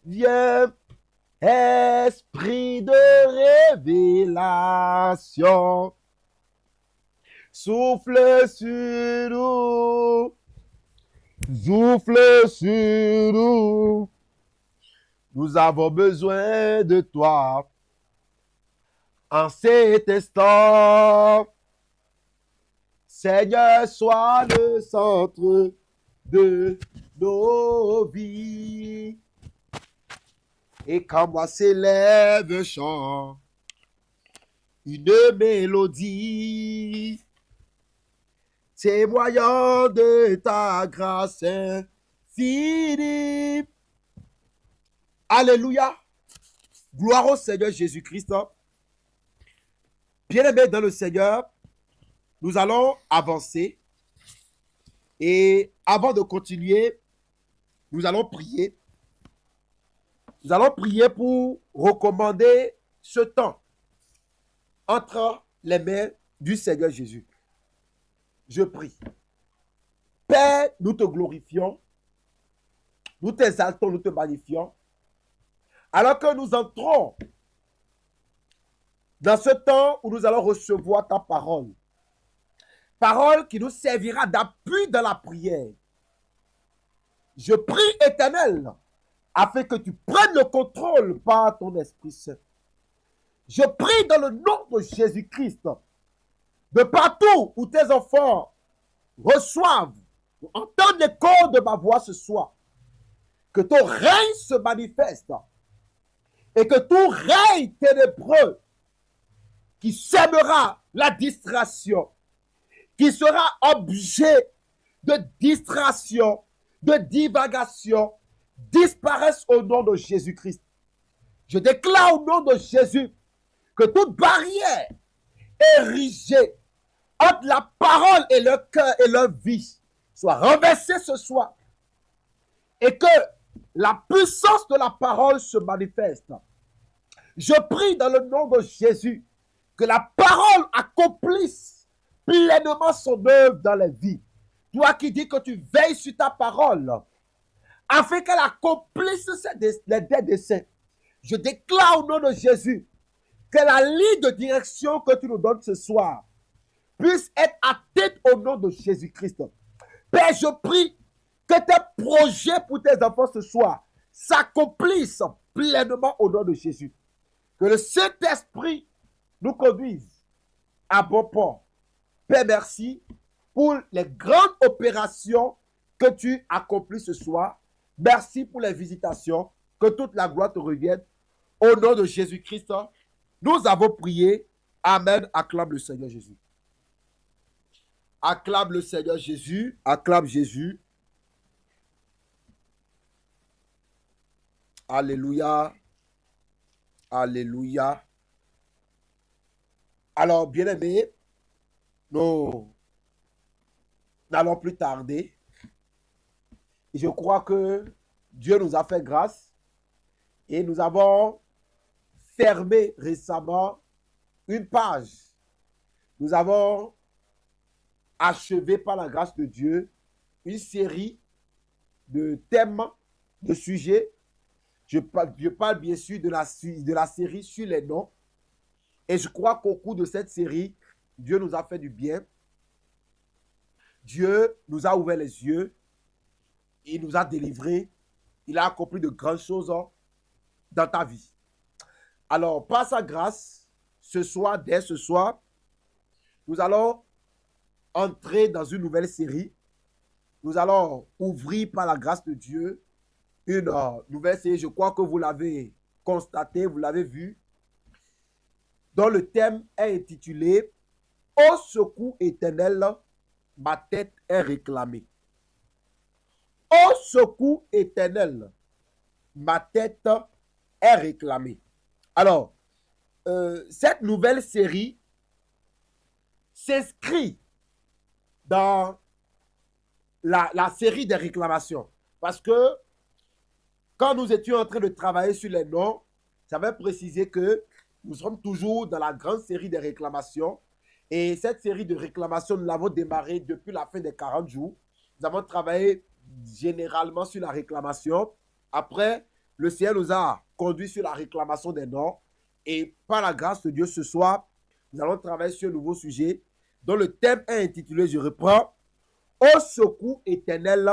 Viens, esprit de révélation, souffle sur nous, souffle sur nous. Nous avons besoin de toi en cet instant. Seigneur, sois le centre de nos vies. Et quand moi s'élève un chant, une mélodie, témoignant de ta grâce infinie. Alléluia. Gloire au Seigneur Jésus-Christ. Bien-aimés dans le Seigneur, nous allons avancer. Et avant de continuer, nous allons prier. Nous allons prier pour recommander ce temps entre les mains du Seigneur Jésus. Je prie. Père, nous te glorifions, nous t'exaltons, nous te magnifions. Alors que nous entrons dans ce temps où nous allons recevoir ta parole, parole qui nous servira d'appui dans la prière. Je prie, Éternel, afin que tu prennes le contrôle par ton Esprit Saint. Je prie dans le nom de Jésus-Christ, de partout où tes enfants reçoivent, entendent l'écho de ma voix ce soir, que ton règne se manifeste et que tout règne ténébreux qui sèmera la distraction, qui sera objet de distraction, de divagation, disparaisse au nom de Jésus-Christ. Je déclare au nom de Jésus que toute barrière érigée entre la parole et leur cœur et leur vie soit renversée ce soir et que la puissance de la parole se manifeste. Je prie dans le nom de Jésus que la parole accomplisse pleinement son œuvre dans les vies. Toi qui dis que tu veilles sur ta parole afin qu'elle accomplisse les desseins. Je déclare au nom de Jésus que la ligne de direction que tu nous donnes ce soir puisse être atteinte au nom de Jésus-Christ. Père, je prie que tes projets pour tes enfants ce soir s'accomplissent pleinement au nom de Jésus. Que le Saint-Esprit nous conduise à bon port. Père, merci pour les grandes opérations que tu accomplis ce soir. Merci pour les visitations. Que toute la gloire te revienne. Au nom de Jésus-Christ, nous avons prié. Amen. Acclame le Seigneur Jésus. Acclame le Seigneur Jésus. Acclame Jésus. Alléluia. Alléluia. Alors, bien-aimés, nous n'allons plus tarder. Je crois que Dieu nous a fait grâce et nous avons fermé récemment une page. Nous avons achevé par la grâce de Dieu une série de thèmes, de sujets. Je parle bien sûr de la série sur les noms. Et je crois qu'au cours de cette série, Dieu nous a fait du bien. Dieu nous a ouvert les yeux. Il nous a délivrés. Il a accompli de grandes choses dans ta vie. Alors, par sa grâce, ce soir, dès ce soir, nous allons entrer dans une nouvelle série. Nous allons ouvrir par la grâce de Dieu une nouvelle série. Je crois que vous l'avez constaté, vous l'avez vu, dont le thème est intitulé « Au secours éternel, ma tête est réclamée ». Au secours éternel, ma tête est réclamée. Alors, cette nouvelle série s'inscrit dans la série des réclamations. Parce que quand nous étions en train de travailler sur les noms, j'avais précisé que nous sommes toujours dans la grande série des réclamations. Et cette série de réclamations, nous l'avons démarrée depuis la fin des 40 jours. Nous avons travaillé généralement sur la réclamation. Après, le Seigneur nous a conduits sur la réclamation des noms. Et par la grâce de Dieu, ce soir, nous allons travailler sur un nouveau sujet dont le thème est intitulé, je reprends, au secours éternel,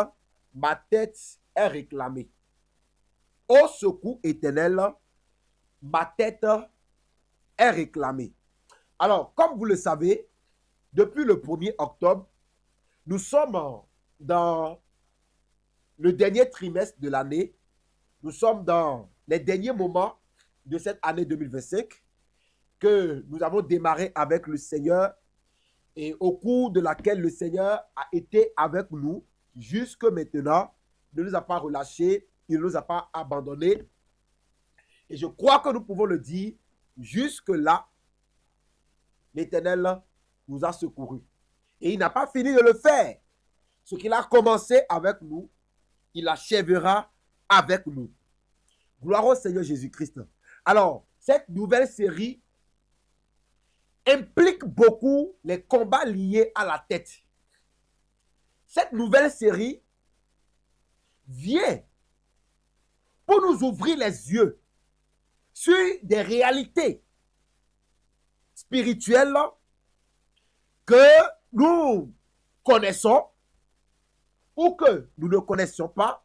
ma tête est réclamée. Au secours éternel, ma tête est réclamée. Alors, comme vous le savez, depuis le 1er octobre, nous sommes dans le dernier trimestre de l'année. Nous sommes dans les derniers moments de cette année 2025 que nous avons démarré avec le Seigneur et au cours de laquelle le Seigneur a été avec nous jusque maintenant. Il ne nous a pas relâchés, il ne nous a pas abandonnés. Et je crois que nous pouvons le dire, jusque-là, l'Éternel nous a secourus. Et il n'a pas fini de le faire. Ce qu'il a commencé avec nous, il achèvera avec nous. Gloire au Seigneur Jésus-Christ. Alors, cette nouvelle série implique beaucoup les combats liés à la tête. Cette nouvelle série vient pour nous ouvrir les yeux sur des réalités spirituelles que nous connaissons ou que nous ne connaissions pas,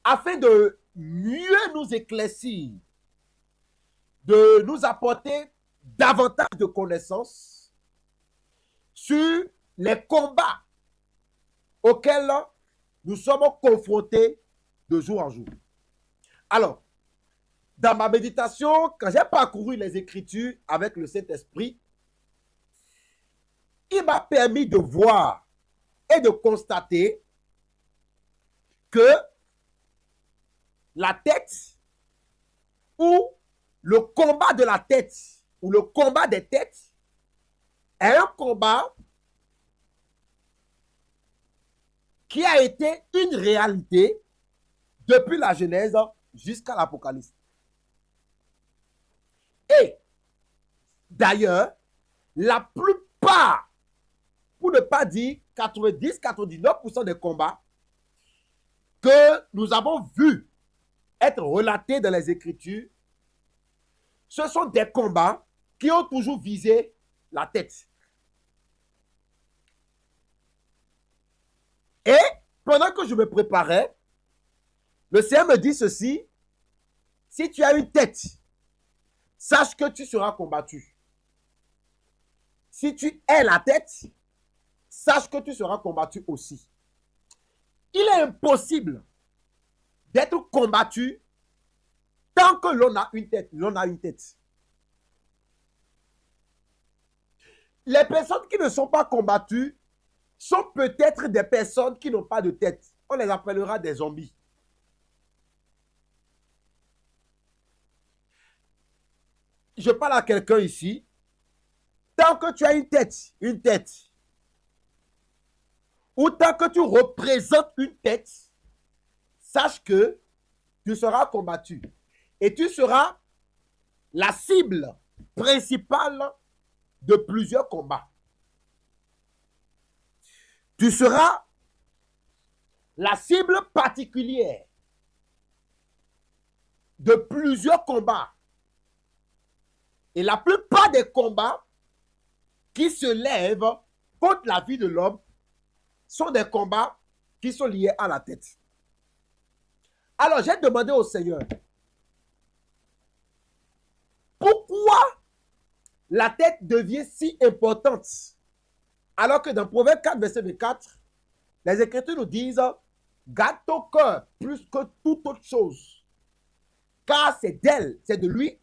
afin de mieux nous éclaircir, de nous apporter davantage de connaissances sur les combats auxquels nous sommes confrontés de jour en jour. Alors, dans ma méditation, quand j'ai parcouru les Écritures avec le Saint-Esprit, il m'a permis de voir et de constater que la tête ou le combat de la tête ou le combat des têtes est un combat qui a été une réalité depuis la Genèse jusqu'à l'Apocalypse. Et d'ailleurs, la plupart, pour ne pas dire 90-99% des combats que nous avons vus être relatés dans les Écritures, ce sont des combats qui ont toujours visé la tête. Et pendant que je me préparais, le Seigneur me dit ceci: si tu as une tête, sache que tu seras combattu. Si tu es la tête, sache que tu seras combattu aussi. Il est impossible d'être combattu tant que l'on a une tête. L'on a une tête. Les personnes qui ne sont pas combattues sont peut-être des personnes qui n'ont pas de tête. On les appellera des zombies. Je parle à quelqu'un ici. Tant que tu as une tête, ou tant que tu représentes une tête, sache que tu seras combattu. Et tu seras la cible principale de plusieurs combats. Tu seras la cible particulière de plusieurs combats. Et la plupart des combats qui se lèvent contre la vie de l'homme sont des combats qui sont liés à la tête. Alors, j'ai demandé au Seigneur, pourquoi la tête devient si importante? Alors que dans Proverbe 4, verset 24, les Écritures nous disent, garde ton cœur plus que toute autre chose, car c'est d'elle, c'est de lui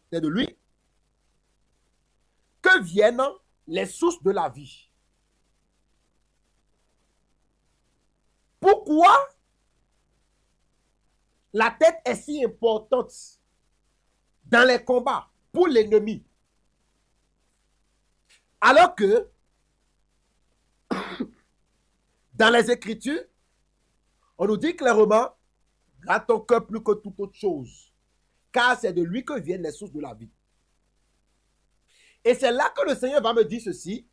que viennent les sources de la vie. Pourquoi la tête est si importante dans les combats pour l'ennemi? Alors que dans les Écritures, on nous dit clairement, garde ton cœur plus que toute autre chose, car c'est de lui que viennent les sources de la vie. Et c'est là que le Seigneur va me dire ceci: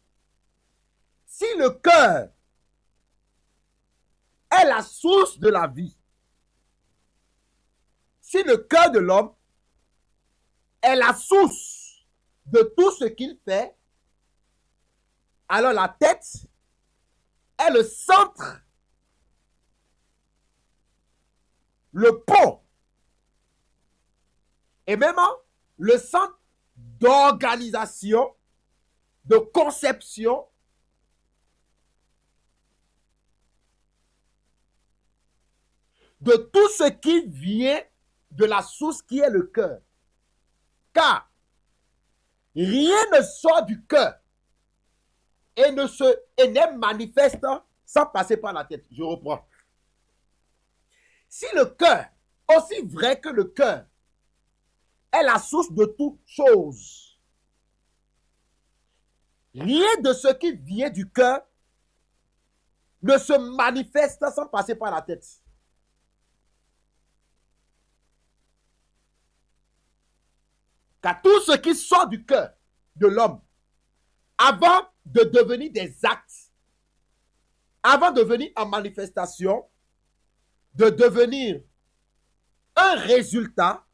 si le cœur est la source de la vie, Si le cœur de l'homme est la source de tout ce qu'il fait, alors la tête est le centre, le pont, et même le centre d'organisation, de conception, de tout ce qui vient de la source qui est le cœur. Car rien ne sort du cœur et n'est manifeste sans passer par la tête. Je reprends. Si le cœur, aussi vrai que le cœur, est la source de toute chose, rien de ce qui vient du cœur ne se manifeste sans passer par la tête. Car tout ce qui sort du cœur de l'homme, avant de devenir des actes, avant de venir en manifestation, de devenir un résultat,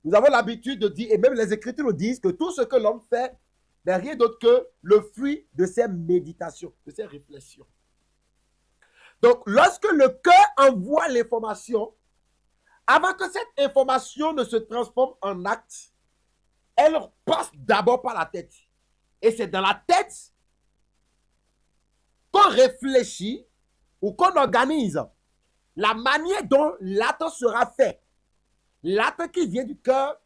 nous avons l'habitude de dire, et même les Écritures nous disent, que tout ce que l'homme fait n'est rien d'autre que le fruit de ses méditations, de ses réflexions. Donc, lorsque le cœur envoie l'information, avant que cette information ne se transforme en acte, elle passe d'abord par la tête. Et c'est dans la tête qu'on réfléchit ou qu'on organise la manière dont l'acte sera fait. L'acte qui vient du cœur,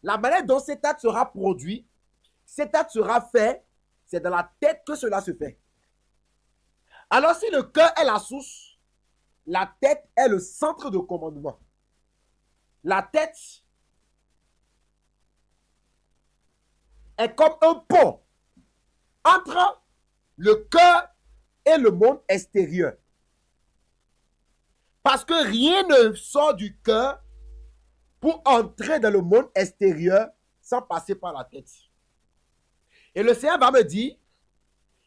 la manière dont cet acte sera produit, cet acte sera fait, c'est dans la tête que cela se fait. Alors si le cœur est la source, la tête est le centre de commandement. La tête est comme un pont entre le cœur et le monde extérieur. Parce que rien ne sort du cœur pour entrer dans le monde extérieur sans passer par la tête. Et le Seigneur va me dire,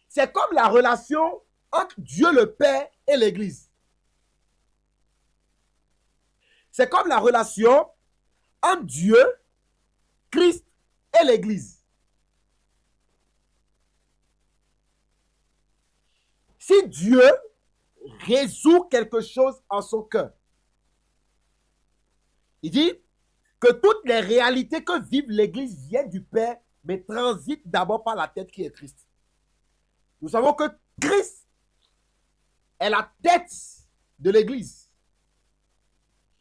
c'est comme la relation entre Dieu le Père et l'Église. C'est comme la relation entre Dieu, Christ et l'Église. Si Dieu résout quelque chose en son cœur, il dit que toutes les réalités que vive l'Église viennent du Père, mais transitent d'abord par la tête qui est Christ. Nous savons que Christ est la tête de l'Église.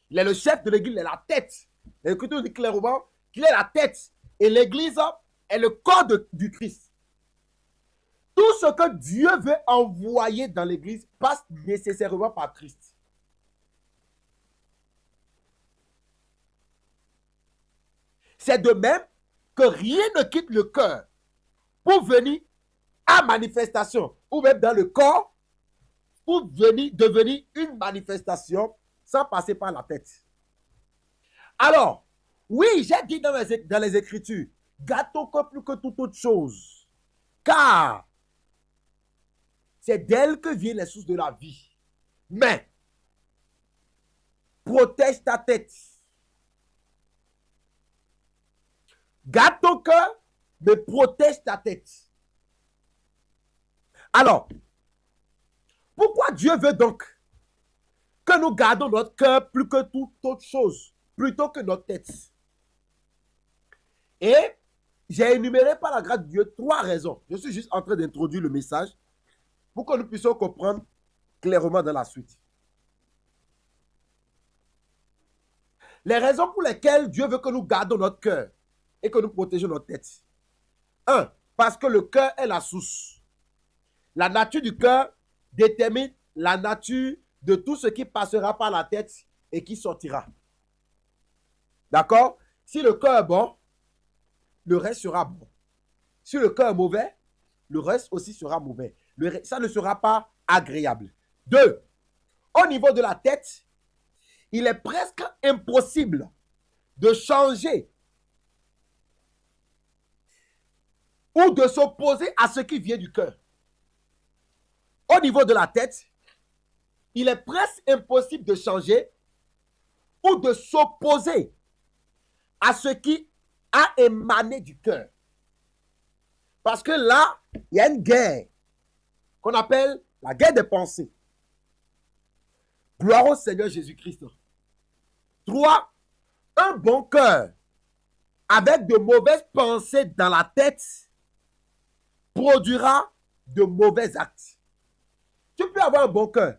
Il est le chef de l'Église, il est la tête. L'Écriture dit clairement qu'il est la tête. Et l'Église est le corps du Christ. Tout ce que Dieu veut envoyer dans l'Église passe nécessairement par Christ. C'est de même que rien ne quitte le cœur pour venir à manifestation, ou même dans le corps, pour devenir une manifestation sans passer par la tête. Alors, oui, j'ai dit dans les Écritures, garde ton cœur plus que toute autre chose, car c'est d'elle que viennent les sources de la vie. Mais, protège ta tête. Garde ton cœur, mais protège ta tête. Alors, pourquoi Dieu veut donc que nous gardons notre cœur plus que toute autre chose, plutôt que notre tête? Et j'ai énuméré par la grâce de Dieu 3 raisons. Je suis juste en train d'introduire le message pour que nous puissions comprendre clairement dans la suite. Les raisons pour lesquelles Dieu veut que nous gardons notre cœur et que nous protégeons notre tête. 1. Parce que le cœur est la source. La nature du cœur détermine la nature de tout ce qui passera par la tête et qui sortira. D'accord? Si le cœur est bon, le reste sera bon. Si le cœur est mauvais, le reste aussi sera mauvais. Ça ne sera pas agréable. 2. Au niveau de la tête, il est presque impossible de changer ou de s'opposer à ce qui vient du cœur. Au niveau de la tête, il est presque impossible de changer ou de s'opposer à ce qui a émané du cœur. Parce que là, il y a une guerre qu'on appelle la guerre des pensées. Gloire au Seigneur Jésus-Christ. 3. Un bon cœur avec de mauvaises pensées dans la tête produira de mauvais actes. Tu peux avoir un bon cœur,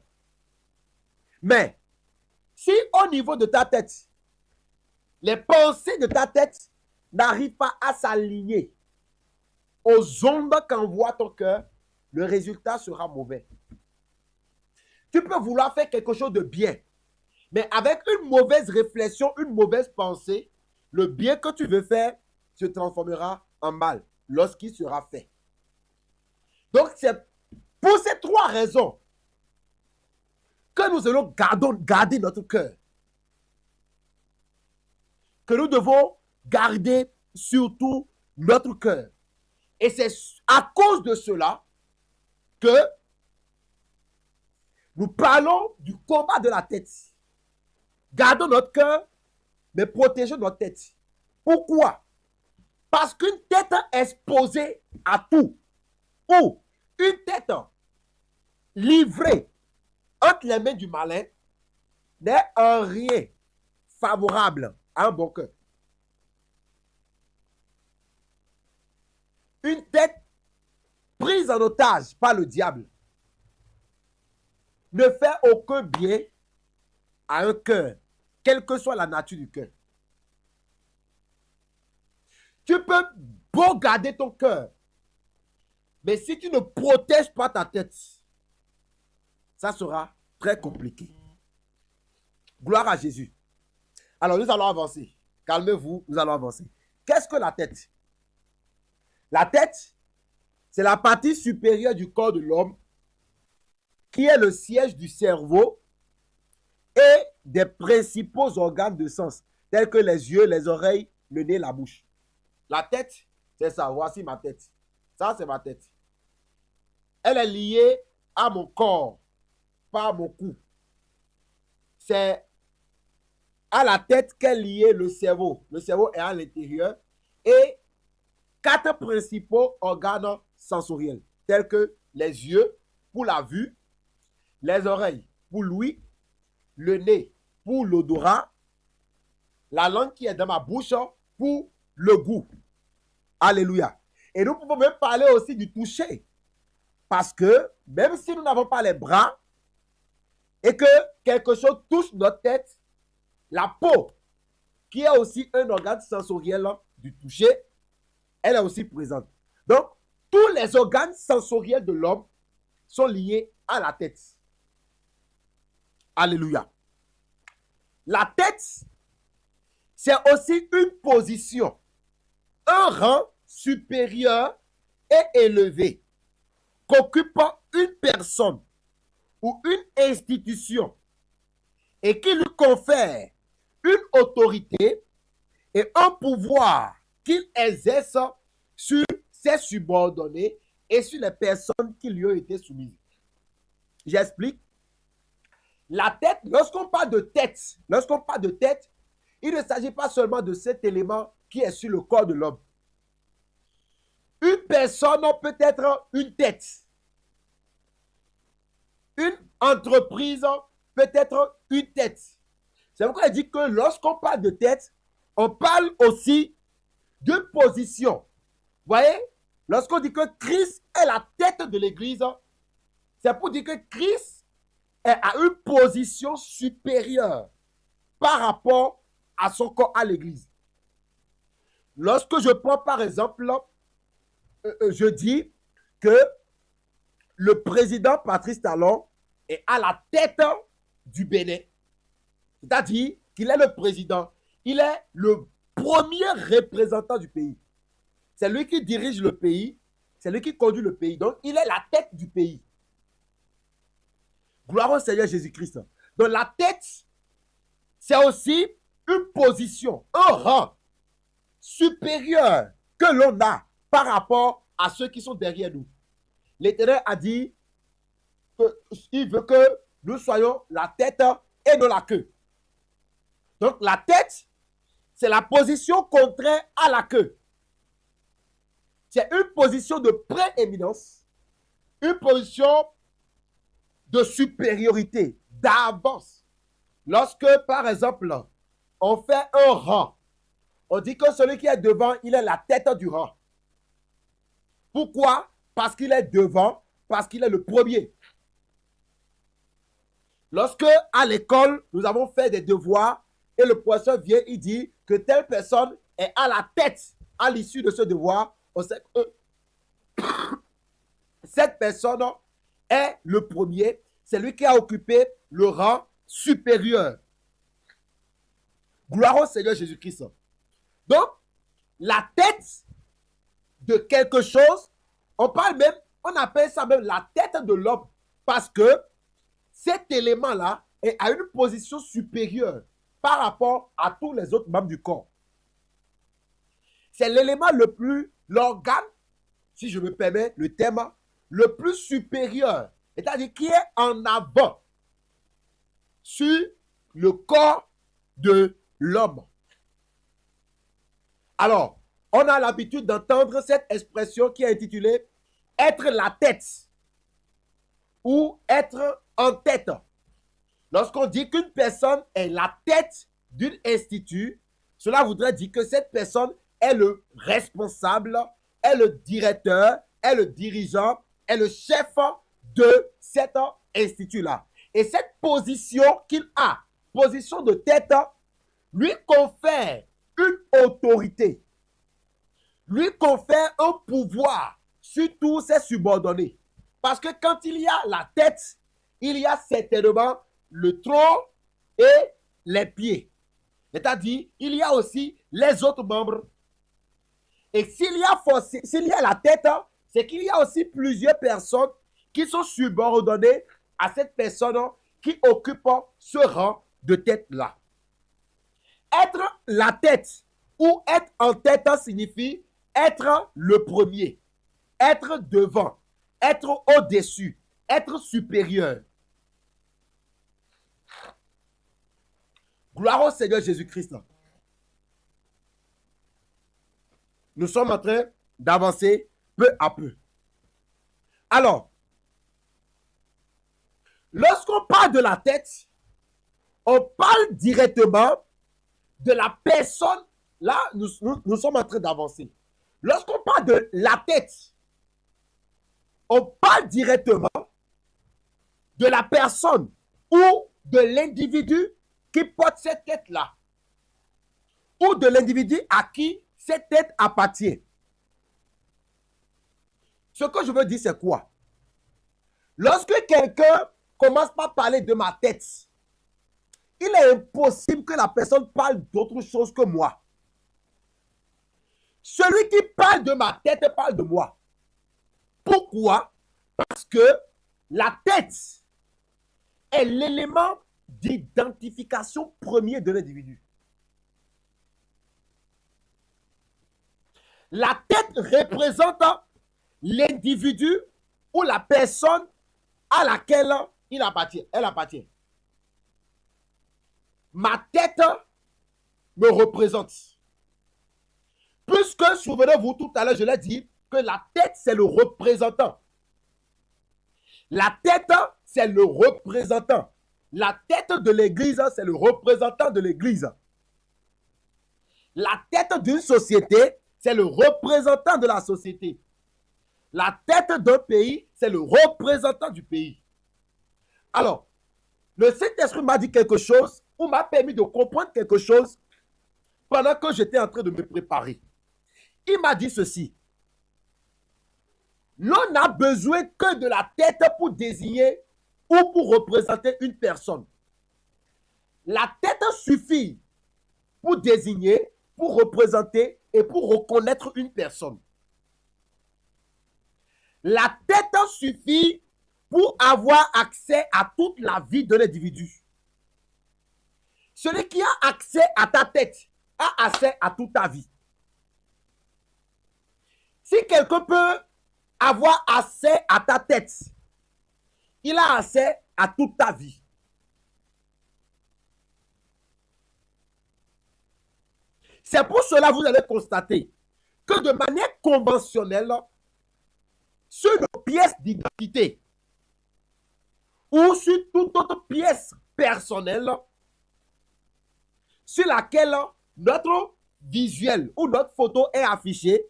mais si au niveau de ta tête, les pensées de ta tête n'arrivent pas à s'aligner aux ondes qu'envoie ton cœur, le résultat sera mauvais. Tu peux vouloir faire quelque chose de bien, mais avec une mauvaise réflexion, une mauvaise pensée, le bien que tu veux faire se transformera en mal lorsqu'il sera fait. Donc, c'est pour ces 3 raisons que nous allons garder notre cœur. Que nous devons garder surtout notre cœur. Et c'est à cause de cela que nous parlons du combat de la tête. Gardons notre cœur, mais protégeons notre tête. Pourquoi? Parce qu'une tête exposée à tout, ou une tête livrée entre les mains du malin, n'est en rien favorable à un bon cœur. Une tête prise en otage par le diable ne fait aucun bien à un cœur, quelle que soit la nature du cœur. Tu peux beau garder ton cœur, mais si tu ne protèges pas ta tête, ça sera très compliqué. Gloire à Jésus. Alors, nous allons avancer. Calmez-vous, nous allons avancer. Qu'est-ce que la tête? La tête, c'est la partie supérieure du corps de l'homme qui est le siège du cerveau et des principaux organes de sens, tels que les yeux, les oreilles, le nez, la bouche. La tête, c'est ça. Voici ma tête. Ça, c'est ma tête. Elle est liée à mon corps, pas à mon cou. C'est à la tête qu'est lié le cerveau. Le cerveau est à l'intérieur. Et 4 principaux organes sensoriels, tels que les yeux pour la vue, les oreilles pour l'ouïe, le nez pour l'odorat, la langue qui est dans ma bouche pour le goût. Alléluia. Et nous pouvons même parler aussi du toucher. Parce que même si nous n'avons pas les bras et que quelque chose touche notre tête, la peau, qui est aussi un organe sensoriel du toucher, elle est aussi présente. Donc, tous les organes sensoriels de l'homme sont liés à la tête. Alléluia. La tête, c'est aussi une position, un rang supérieur et élevé qu'occupe une personne ou une institution et qui lui confère une autorité et un pouvoir qu'il exerce sur ses subordonnés et sur les personnes qui lui ont été soumises. J'explique. La tête, lorsqu'on parle de tête, il ne s'agit pas seulement de cet élément qui est sur le corps de l'homme. Une personne peut être une tête. Une entreprise peut être une tête. C'est pourquoi il dit que lorsqu'on parle de tête, on parle aussi de position. Vous voyez, lorsqu'on dit que Christ est la tête de l'Église, c'est pour dire que Christ est à une position supérieure par rapport à son corps, à l'Église. Lorsque je prends par exemple, je dis que le président Patrice Talon est à la tête du Bénin. C'est-à-dire qu'il est le président. Il est le premier représentant du pays. C'est lui qui dirige le pays. C'est lui qui conduit le pays. Donc, il est la tête du pays. Gloire au Seigneur Jésus-Christ. Donc, la tête, c'est aussi une position, un rang supérieur que l'on a par rapport à ceux qui sont derrière nous. L'Éternel a dit qu'il veut que nous soyons la tête et non la queue. Donc, la tête, c'est la position contraire à la queue. C'est une position de prééminence, une position de supériorité, d'avance. Lorsque, par exemple, on fait un rang, on dit que celui qui est devant, il est la tête du rang. Pourquoi? Parce qu'il est devant, parce qu'il est le premier. Lorsque, à l'école, nous avons fait des devoirs et le professeur vient, il dit que telle personne est à la tête à l'issue de ce devoir, on sait que cette personne est le premier, c'est lui qui a occupé le rang supérieur. Gloire au Seigneur Jésus-Christ. Donc, la tête de quelque chose, on parle même, on appelle ça même la tête de l'homme, parce que cet élément-là est à une position supérieure par rapport à tous les autres membres du corps. C'est l'élément le plus, l'organe, si je me permets le terme, le plus supérieur, c'est-à-dire qui est en avant sur le corps de l'homme. Alors, on a l'habitude d'entendre cette expression qui est intitulée « être la tête » ou « être en tête ». Lorsqu'on dit qu'une personne est la tête d'un institut, cela voudrait dire que cette personne est le responsable, est le directeur, est le dirigeant, est le chef de cet institut-là. Et cette position qu'il a, position de tête, lui confère une autorité, lui confère un pouvoir sur tous ses subordonnés. Parce que quand il y a la tête, il y a certainement le tronc et les pieds. C'est-à-dire, il y a aussi les autres membres. Et s'il y a la tête, c'est qu'il y a aussi plusieurs personnes qui sont subordonnées à cette personne qui occupe ce rang de tête-là. Être la tête ou être en tête signifie être le premier, être devant, être au-dessus, être supérieur. Gloire au Seigneur Jésus-Christ. Nous sommes en train d'avancer peu à peu. Alors, lorsqu'on parle de la tête, on parle directement de la personne. Là, nous sommes en train d'avancer. Lorsqu'on parle de la tête, on parle directement de la personne ou de l'individu qui porte cette tête-là, ou de l'individu à qui cette tête appartient. Ce que je veux dire, c'est quoi? Lorsque quelqu'un commence par parler de ma tête, il est impossible que la personne parle d'autre chose que moi. Celui qui parle de ma tête parle de moi. Pourquoi? Parce que la tête est l'élément d'identification premier de l'individu. La tête représente l'individu ou la personne à laquelle elle appartient. Ma tête me représente. Puisque, souvenez-vous, tout à l'heure, je l'ai dit, que la tête, c'est le représentant. La tête, c'est le représentant. La tête de l'Église, c'est le représentant de l'Église. La tête d'une société, c'est le représentant de la société. La tête d'un pays, c'est le représentant du pays. Alors, le Saint-Esprit m'a dit quelque chose ou m'a permis de comprendre quelque chose pendant que j'étais en train de me préparer. Il m'a dit ceci. L'on n'a besoin que de la tête pour désigner ou pour représenter une personne. La tête suffit pour désigner, pour représenter et pour reconnaître une personne. La tête suffit pour avoir accès à toute la vie de l'individu. Celui qui a accès à ta tête a accès à toute ta vie. Si quelqu'un peut avoir accès à ta tête, il a accès à toute ta vie. C'est pour cela que vous allez constater que de manière conventionnelle, sur nos pièces d'identité ou sur toute autre pièce personnelle sur laquelle notre visuel ou notre photo est affichée,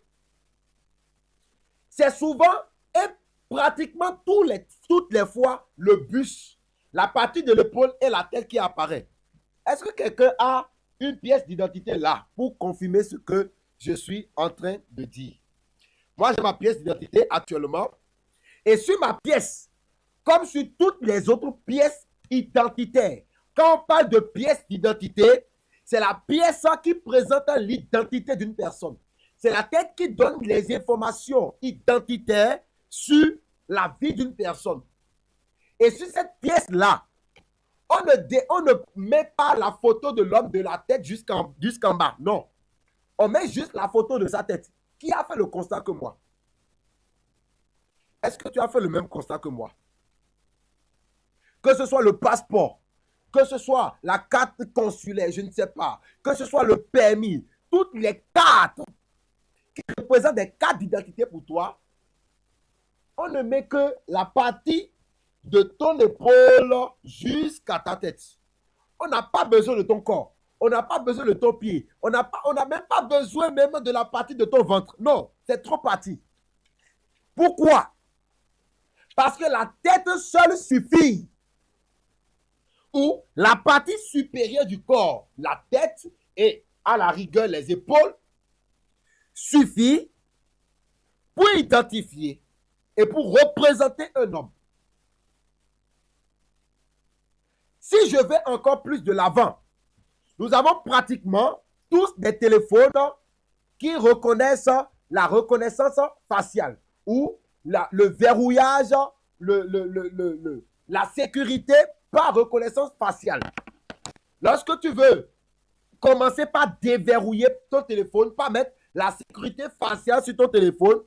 c'est souvent et pratiquement toutes les fois le buste, la partie de l'épaule et la tête qui apparaît. Est-ce que quelqu'un a une pièce d'identité là pour confirmer ce que je suis en train de dire? Moi, j'ai ma pièce d'identité actuellement. Et sur ma pièce, comme sur toutes les autres pièces identitaires, quand on parle de pièce d'identité, c'est la pièce qui présente l'identité d'une personne. C'est la tête qui donne les informations identitaires sur la vie d'une personne. Et sur cette pièce-là, on ne met pas la photo de l'homme de la tête jusqu'en bas. Non. On met juste la photo de sa tête. Qui a fait le constat que moi? Est-ce que tu as fait le même constat que moi? Que ce soit le passeport, que ce soit la carte consulaire, je ne sais pas, que ce soit le permis, toutes les cartes qui représentent des cartes d'identité pour toi, on ne met que la partie de ton épaule jusqu'à ta tête. On n'a pas besoin de ton corps. On n'a pas besoin de ton pied. On n'a même pas besoin même de la partie de ton ventre. Non, c'est trop parti. Pourquoi? Parce que la tête seule suffit. Ou la partie supérieure du corps, la tête et à la rigueur les épaules, suffit pour identifier et pour représenter un homme. Si je vais encore plus de l'avant, nous avons pratiquement tous des téléphones qui reconnaissent la reconnaissance faciale ou le verrouillage, la sécurité par reconnaissance faciale. Lorsque tu veux commencer par déverrouiller ton téléphone, par mettre la sécurité faciale sur ton téléphone,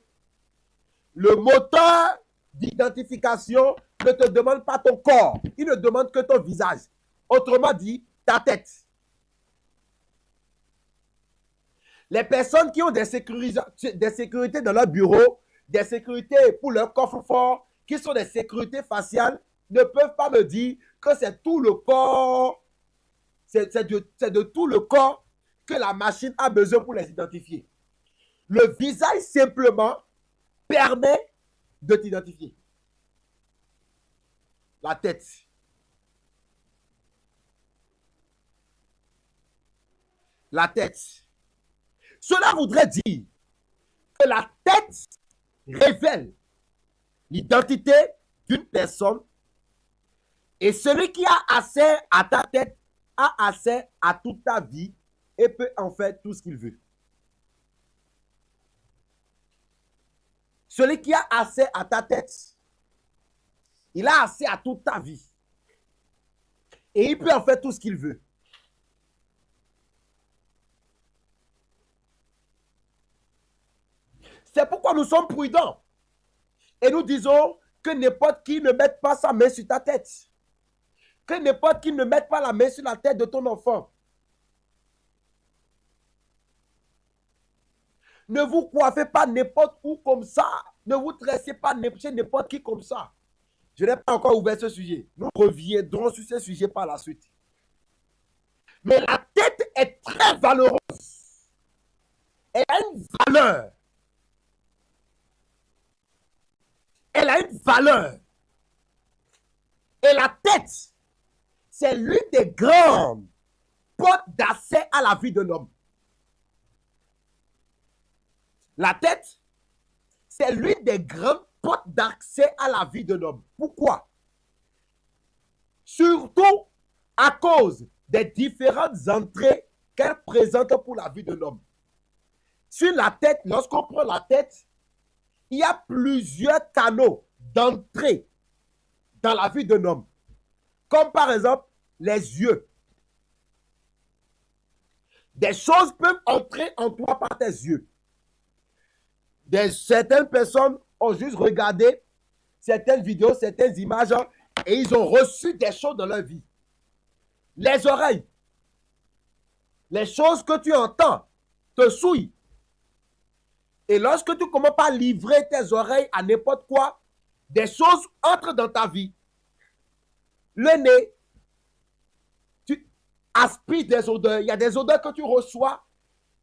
le moteur d'identification ne te demande pas ton corps, il ne demande que ton visage. Autrement dit, ta tête. Les personnes qui ont des sécurités dans leur bureau, des sécurités pour leur coffre-fort, qui sont des sécurités faciales, ne peuvent pas me dire que c'est tout le corps, c'est de tout le corps que la machine a besoin pour les identifier. Le visage simplement permet de t'identifier. La tête. La tête. Cela voudrait dire que la tête révèle l'identité d'une personne et celui qui a accès à ta tête a accès à toute ta vie et peut en faire tout ce qu'il veut. Celui qui a accès à ta tête, il a accès à toute ta vie. Et il peut en faire tout ce qu'il veut. C'est pourquoi nous sommes prudents. Et nous disons que n'importe qui ne mette pas sa main sur ta tête. Que n'importe qui ne mette pas la main sur la tête de ton enfant. Ne vous coiffez pas n'importe où comme ça. Ne vous tressez pas chez n'importe qui comme ça. Je n'ai pas encore ouvert ce sujet. Nous reviendrons sur ce sujet par la suite. Mais la tête est très valeureuse. Elle a une valeur. Elle a une valeur. Et la tête, c'est l'une des grandes portes d'accès à la vie de l'homme. La tête, c'est l'une des grandes portes d'accès à la vie de l'homme. Pourquoi? Surtout à cause des différentes entrées qu'elle présente pour la vie de l'homme. Sur la tête, lorsqu'on prend la tête, il y a plusieurs canaux d'entrée dans la vie d'un homme. Comme par exemple, les yeux. Des choses peuvent entrer en toi par tes yeux. Certaines personnes ont juste regardé certaines vidéos, certaines images et ils ont reçu des choses dans leur vie. Les oreilles. Les choses que tu entends te souille. Et lorsque tu commences à livrer tes oreilles à n'importe quoi, des choses entrent dans ta vie. Le nez, tu aspires des odeurs. Il y a des odeurs que tu reçois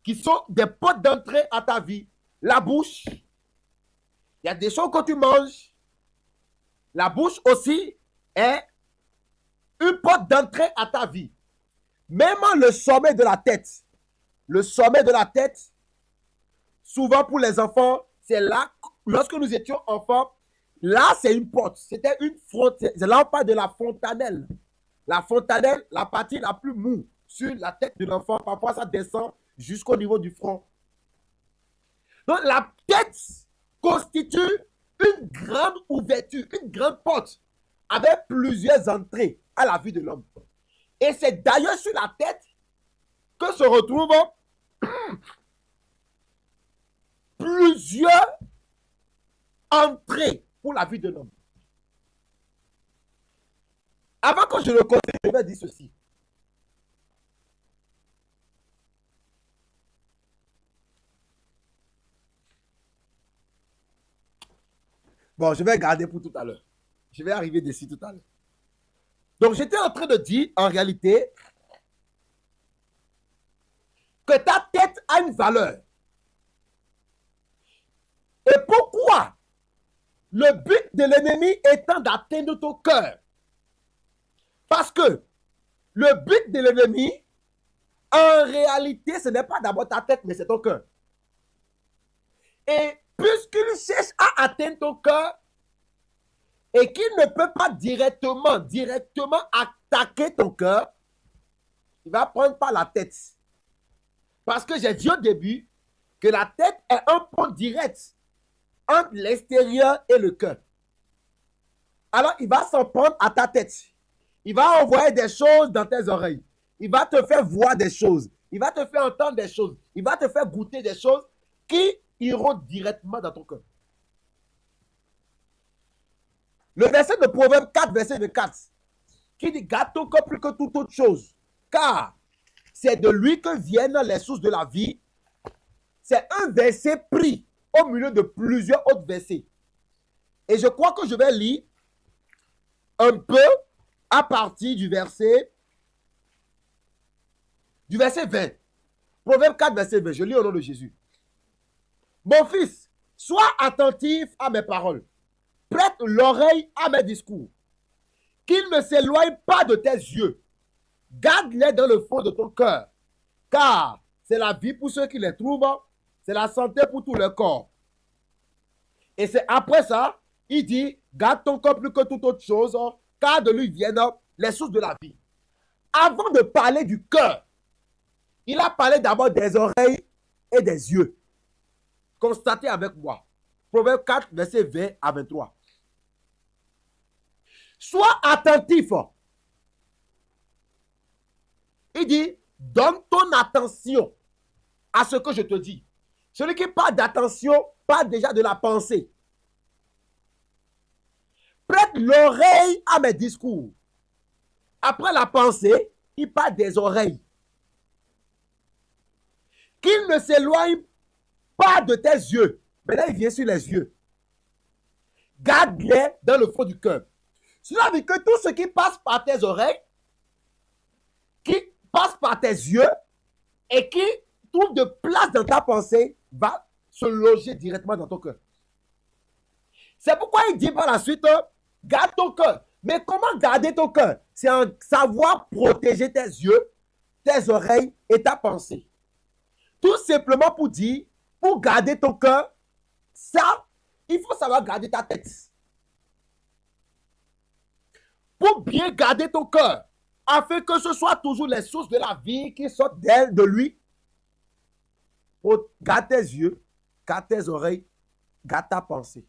qui sont des portes d'entrée à ta vie. La bouche, il y a des choses que tu manges. La bouche aussi est une porte d'entrée à ta vie. Même le sommet de la tête. Le sommet de la tête, souvent pour les enfants, c'est là, lorsque nous étions enfants, là c'est une porte. C'était une frontière. C'est là on parle de la fontanelle. La fontanelle, la partie la plus mou sur la tête de l'enfant, parfois ça descend jusqu'au niveau du front. Donc la tête constitue une grande ouverture, une grande porte avec plusieurs entrées à la vie de l'homme. Et c'est d'ailleurs sur la tête que se retrouvent plusieurs entrées pour la vie de l'homme. Avant que je le continue, je vais dire ceci. Bon, je vais garder pour tout à l'heure. Je vais arriver dessus tout à l'heure. Donc, j'étais en train de dire, en réalité, que ta tête a une valeur. Et pourquoi? Le but de l'ennemi étant d'atteindre ton cœur. Parce que le but de l'ennemi, en réalité, ce n'est pas d'abord ta tête, mais c'est ton cœur. Et puisqu'il cherche à atteindre ton cœur, et qu'il ne peut pas directement attaquer ton cœur, il va prendre par la tête. Parce que j'ai dit au début que la tête est un pont direct entre l'extérieur et le cœur. Alors, il va s'en prendre à ta tête. Il va envoyer des choses dans tes oreilles. Il va te faire voir des choses. Il va te faire entendre des choses. Il va te faire goûter des choses qui iront directement dans ton cœur. Le verset de Proverbe 4, verset 24, qui dit « Garde ton cœur plus que toute autre chose, car c'est de lui que viennent les sources de la vie. » C'est un verset pris au milieu de plusieurs autres versets. Et je crois que je vais lire un peu à partir du verset 20. Proverbe 4, verset 20. Je lis au nom de Jésus. « Mon fils, sois attentif à mes paroles. Prête l'oreille à mes discours. Qu'ils ne s'éloignent pas de tes yeux. Garde-les dans le fond de ton cœur. Car c'est la vie pour ceux qui les trouvent. C'est la santé pour tout le corps. » Et c'est après ça, il dit, garde ton corps plus que toute autre chose, car de lui viennent les sources de la vie. Avant de parler du cœur, il a parlé d'abord des oreilles et des yeux. Constatez avec moi. Proverbe 4, verset 20 à 23. Sois attentif. Il dit, donne ton attention à ce que je te dis. Celui qui parle d'attention parle déjà de la pensée. Prête l'oreille à mes discours. Après la pensée, il parle des oreilles. Qu'il ne s'éloigne pas de tes yeux. Maintenant, il vient sur les yeux. Garde-les dans le fond du cœur. Cela veut dire que tout ce qui passe par tes oreilles, qui passe par tes yeux et qui trouve de place dans ta pensée, va se loger directement dans ton cœur. C'est pourquoi il dit par la suite, garde ton cœur. Mais comment garder ton cœur? C'est en savoir protéger tes yeux, tes oreilles et ta pensée. Tout simplement pour dire, pour garder ton cœur, ça, il faut savoir garder ta tête. Pour bien garder ton cœur, afin que ce soit toujours les sources de la vie qui sortent d'elle, de lui, garde tes yeux, garde tes oreilles, garde ta pensée.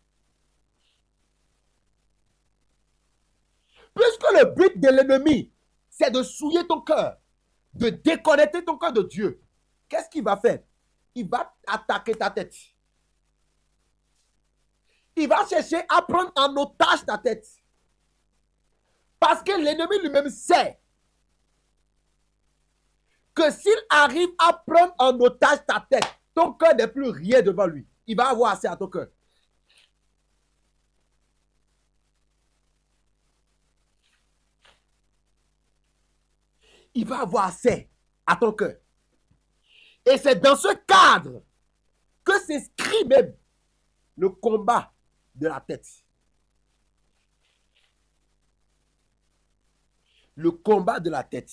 Puisque le but de l'ennemi, c'est de souiller ton cœur, de déconnecter ton cœur de Dieu, qu'est-ce qu'il va faire? Il va attaquer ta tête. Il va chercher à prendre en otage ta tête. Parce que l'ennemi lui-même sait que s'il arrive à prendre en otage ta tête, ton cœur n'est plus rien devant lui. Il va avoir assez à ton cœur. Il va avoir assez à ton cœur. Et c'est dans ce cadre que s'inscrit même le combat de la tête. Le combat de la tête.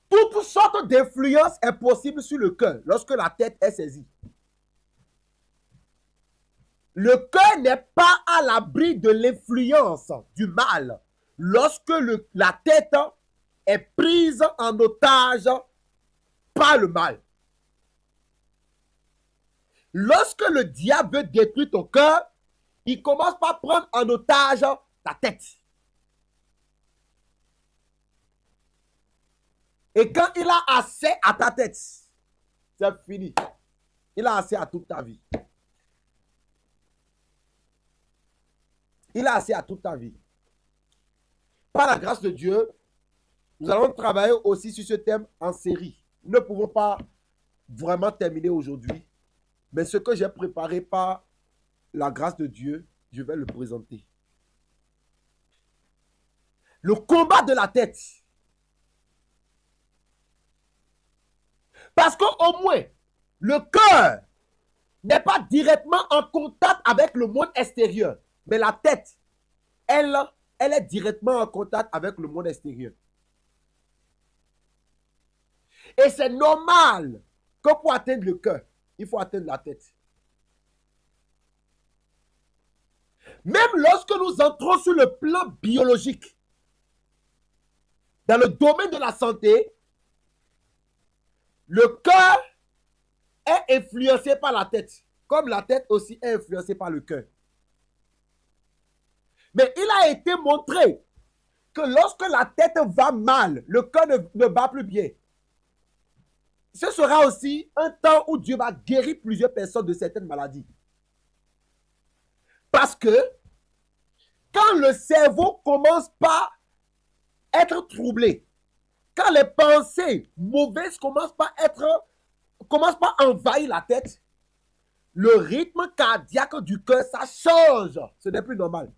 Toutes sortes d'influences est possible sur le cœur lorsque la tête est saisie. Le cœur n'est pas à l'abri de l'influence du mal lorsque la tête est prise en otage par le mal. Lorsque le diable veut détruire ton cœur, il commence par prendre en otage ta tête. Et quand il a assez à ta tête, c'est fini. Il a assez à toute ta vie. Il a assez à toute ta vie. Par la grâce de Dieu, nous allons travailler aussi sur ce thème en série. Nous ne pouvons pas vraiment terminer aujourd'hui, mais ce que j'ai préparé par la grâce de Dieu, je vais le présenter. Le combat de la tête. Parce qu'au moins, le cœur n'est pas directement en contact avec le monde extérieur. Mais la tête, elle est directement en contact avec le monde extérieur. Et c'est normal que pour atteindre le cœur, il faut atteindre la tête. Même lorsque nous entrons sur le plan biologique, dans le domaine de la santé, le cœur est influencé par la tête, comme la tête aussi est influencée par le cœur. Mais il a été montré que lorsque la tête va mal, le cœur ne bat plus bien. Ce sera aussi un temps où Dieu va guérir plusieurs personnes de certaines maladies. Parce que quand le cerveau commence par être troublé, quand les pensées mauvaises commencent par envahir la tête, le rythme cardiaque du cœur, ça change. Ce n'est plus normal.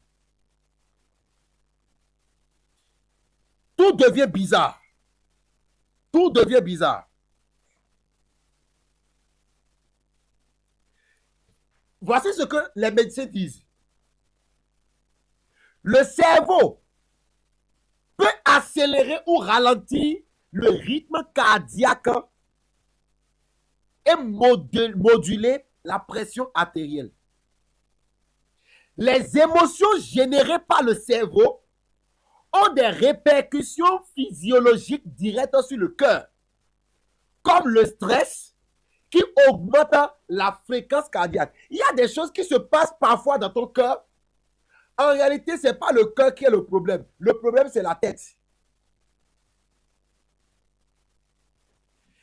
Tout devient bizarre. Tout devient bizarre. Voici ce que les médecins disent. Le cerveau peut accélérer ou ralentir le rythme cardiaque et moduler la pression artérielle. Les émotions générées par le cerveau ont des répercussions physiologiques directes sur le cœur, comme le stress qui augmente la fréquence cardiaque. Il y a des choses qui se passent parfois dans ton cœur. En réalité, ce n'est pas le cœur qui est le problème. Le problème, c'est la tête.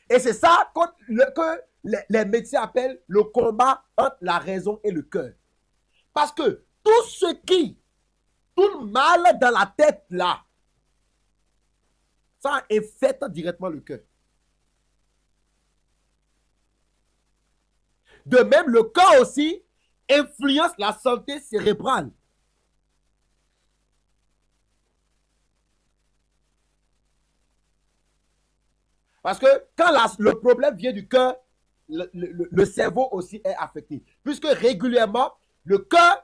Et c'est ça que les médecins appellent le combat entre la raison et le cœur. Parce que tout le mal dans la tête là, ça affecte directement le cœur. De même, le cœur aussi influence la santé cérébrale. Parce que quand le problème vient du cœur, le cerveau aussi est affecté. Puisque régulièrement, le cœur,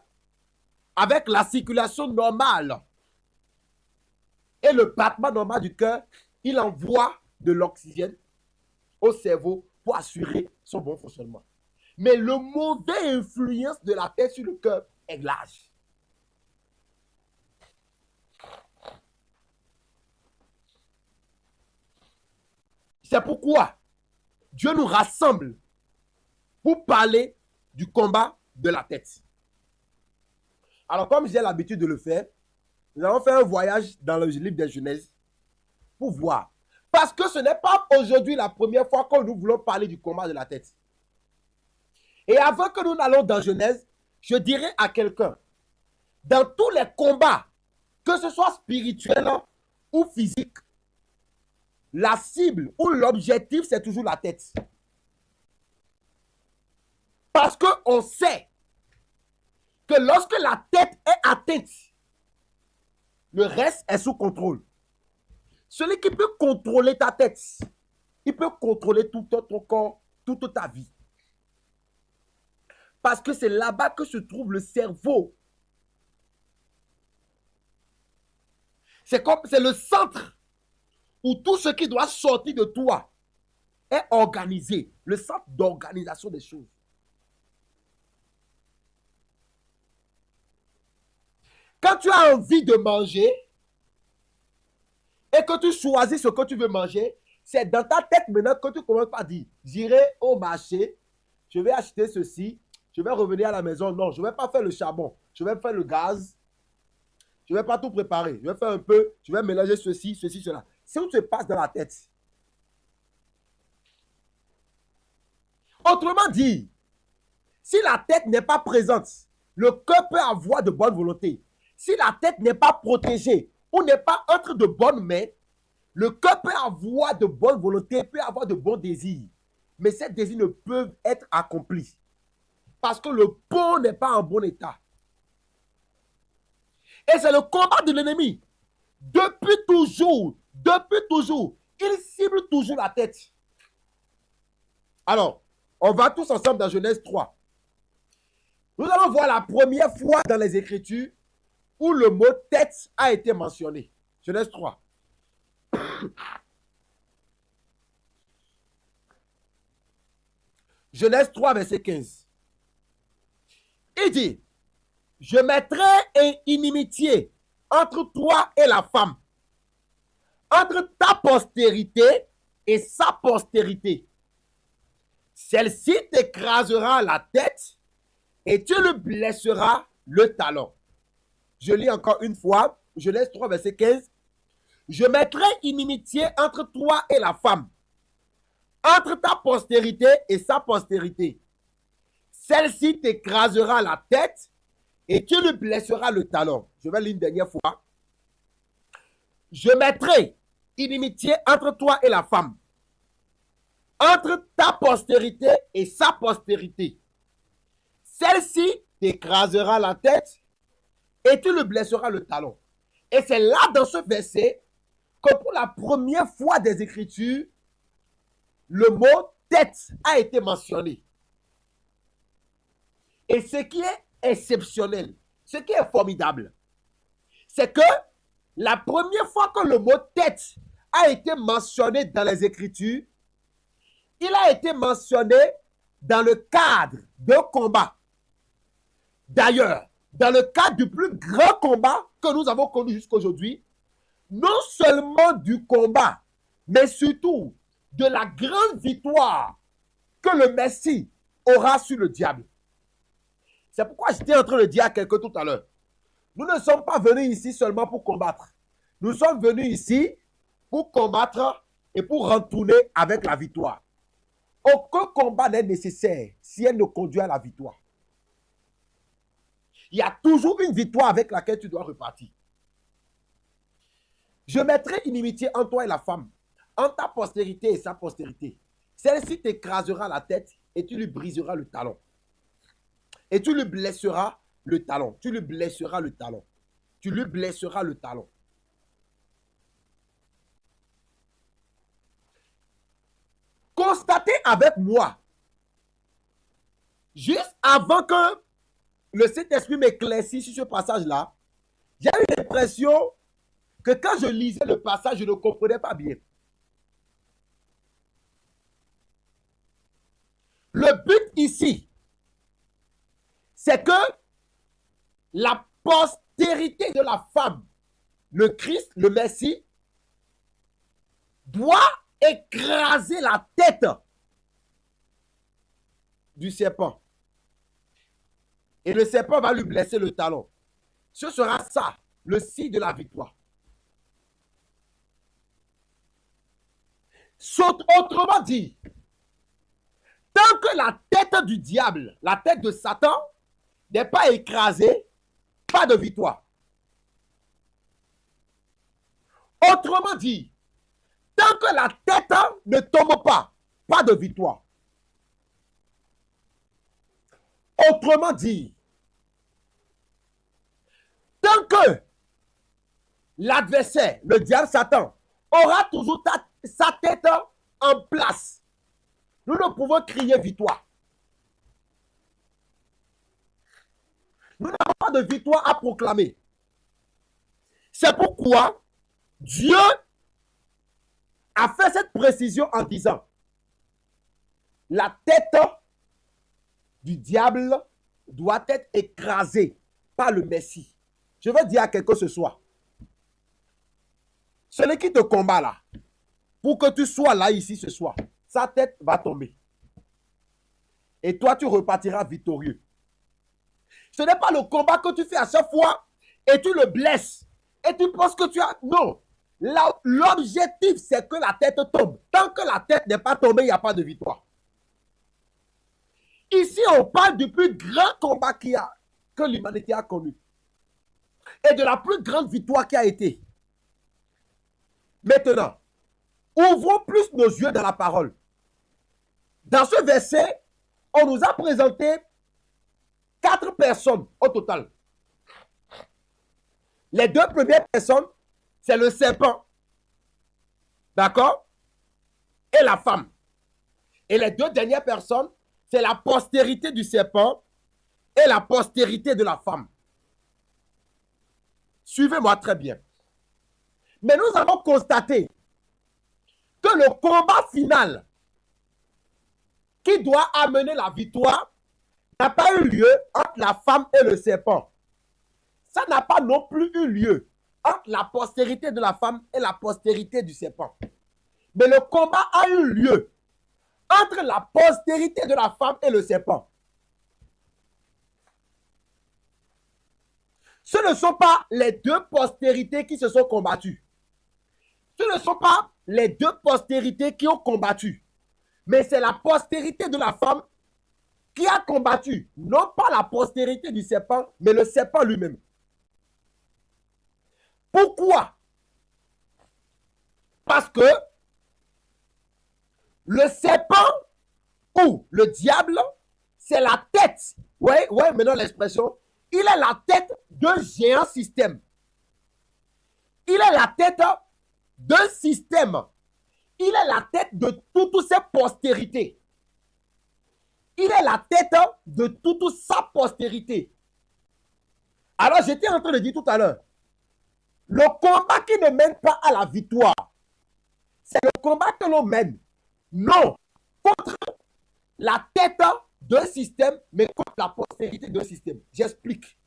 avec la circulation normale et le battement normal du cœur, il envoie de l'oxygène au cerveau pour assurer son bon fonctionnement. Mais le mauvais influence de la tête sur le cœur est large. C'est pourquoi Dieu nous rassemble pour parler du combat de la tête. Alors, comme j'ai l'habitude de le faire, nous allons faire un voyage dans le livre de Genèse pour voir. Parce que ce n'est pas aujourd'hui la première fois que nous voulons parler du combat de la tête. Et avant que nous n'allons dans Genèse, je dirais à quelqu'un, dans tous les combats, que ce soit spirituel ou physique, la cible ou l'objectif, c'est toujours la tête. Parce qu'on sait que lorsque la tête est atteinte, le reste est sous contrôle. Celui qui peut contrôler ta tête, il peut contrôler tout ton corps, toute ta vie. Parce que c'est là-bas que se trouve le cerveau. C'est le centre où tout ce qui doit sortir de toi est organisé. Le centre d'organisation des choses. Quand tu as envie de manger et que tu choisis ce que tu veux manger, c'est dans ta tête maintenant que tu commences par dire, j'irai au marché, je vais acheter ceci, je vais revenir à la maison. Non, je ne vais pas faire le charbon, je vais faire le gaz. Je ne vais pas tout préparer. Je vais faire un peu, je vais mélanger ceci, cela. C'est où se passe dans la tête. Autrement dit, si la tête n'est pas présente, le cœur peut avoir de bonne volonté. Si la tête n'est pas protégée ou n'est pas entre de bonnes mains, le cœur peut avoir de bonne volonté, peut avoir de bons désirs. Mais ces désirs ne peuvent être accomplis. Parce que le pot n'est pas en bon état. Et c'est le combat de l'ennemi. Depuis toujours, il cible toujours la tête. Alors, on va tous ensemble dans Genèse 3. Nous allons voir la première fois dans les Écritures où le mot tête a été mentionné. Genèse 3. Genèse 3, verset 15. Il dit, je mettrai une inimitié entre toi et la femme, entre ta postérité et sa postérité. Celle-ci t'écrasera la tête et tu le blesseras le talon. Je lis encore une fois, Genèse 3, verset 15. Je mettrai une inimitié entre toi et la femme, entre ta postérité et sa postérité. Celle-ci t'écrasera la tête et tu le blesseras le talon. Je vais lire une dernière fois. Je mettrai inimitié entre toi et la femme, entre ta postérité et sa postérité. Celle-ci t'écrasera la tête et tu le blesseras le talon. Et c'est là dans ce verset que pour la première fois des Écritures, le mot tête a été mentionné. Et ce qui est exceptionnel, ce qui est formidable, c'est que la première fois que le mot tête a été mentionné dans les Écritures, il a été mentionné dans le cadre d'un combat. D'ailleurs, dans le cadre du plus grand combat que nous avons connu jusqu'à aujourd'hui, non seulement du combat, mais surtout de la grande victoire que le Messie aura sur le diable. C'est pourquoi j'étais en train de dire à quelqu'un tout à l'heure, nous ne sommes pas venus ici seulement pour combattre. Nous sommes venus ici pour combattre et pour retourner avec la victoire. Aucun combat n'est nécessaire si elle ne conduit à la victoire. Il y a toujours une victoire avec laquelle tu dois repartir. Je mettrai inimitié entre toi et la femme, entre ta postérité et sa postérité. Celle-ci t'écrasera la tête et tu lui briseras le talon. Et tu lui blesseras le talon. Tu lui blesseras le talon. Tu lui blesseras le talon. Constatez avec moi, juste avant que le Saint-Esprit m'éclaircisse sur ce passage-là, j'ai eu l'impression que quand je lisais le passage, je ne comprenais pas bien. Le but ici, c'est que la postérité de la femme, le Christ, le Messie, doit écraser la tête du serpent. Et le serpent va lui blesser le talon. Ce sera ça, le signe de la victoire. Autrement dit, tant que la tête du diable, la tête de Satan, n'est pas écrasée, pas de victoire. Autrement dit, Tant que la tête ne tombe pas, pas de victoire. Autrement dit, tant que l'adversaire, le diable Satan, aura toujours sa tête en place, nous ne pouvons crier victoire. Nous n'avons pas de victoire à proclamer. C'est pourquoi Dieu a fait cette précision en disant, la tête du diable doit être écrasée par le Messie. Je veux dire à quelqu'un ce soir, celui qui te combat là, pour que tu sois là ici ce soir, sa tête va tomber. Et toi, tu repartiras victorieux. Ce n'est pas le combat que tu fais à chaque fois et tu le blesses. Et tu penses que tu as... Non. L'objectif, c'est que la tête tombe. Tant que la tête n'est pas tombée, il n'y a pas de victoire. Ici, on parle du plus grand combat que l'humanité a connu. Et de la plus grande victoire qui a été. Maintenant, ouvrons plus nos yeux dans la parole. Dans ce verset, on nous a présenté 4 personnes au total. Les 2 premières personnes, c'est le serpent. D'accord? Et la femme. Et les 2 dernières personnes, c'est la postérité du serpent et la postérité de la femme. Suivez-moi très bien. Mais nous avons constaté que le combat final qui doit amener la victoire n'a pas eu lieu entre la femme et le serpent. Ça n'a pas non plus eu lieu entre la postérité de la femme et la postérité du serpent. Mais le combat a eu lieu entre la postérité de la femme et le serpent. Ce ne sont pas les 2 postérités qui se sont combattues. Ce ne sont pas les 2 postérités qui ont combattu. Mais c'est la postérité de la femme qui a combattu. Non pas la postérité du serpent, mais le serpent lui-même. Pourquoi? Parce que le serpent ou le diable, c'est la tête. Ouais, maintenant l'expression. Il est la tête d'un géant système. Il est la tête d'un système. Il est la tête de toutes ses postérités. Il est la tête de toute sa postérité. Alors, j'étais en train de dire tout à l'heure, le combat qui ne mène pas à la victoire, c'est le combat que l'on mène, non contre la tête d'un système, mais contre la postérité d'un système. J'explique.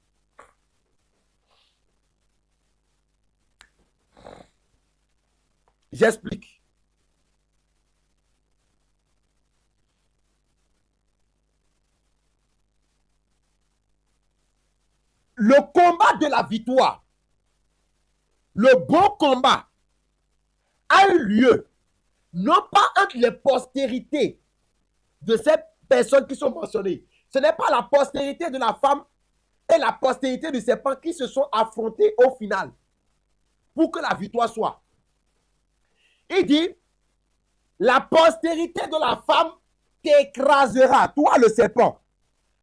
J'explique. Le combat de la victoire, le bon combat, a eu lieu, non pas entre les postérités de ces personnes qui sont mentionnées. Ce n'est pas la postérité de la femme et la postérité du serpent qui se sont affrontées au final pour que la victoire soit. Il dit, la postérité de la femme t'écrasera, toi le serpent.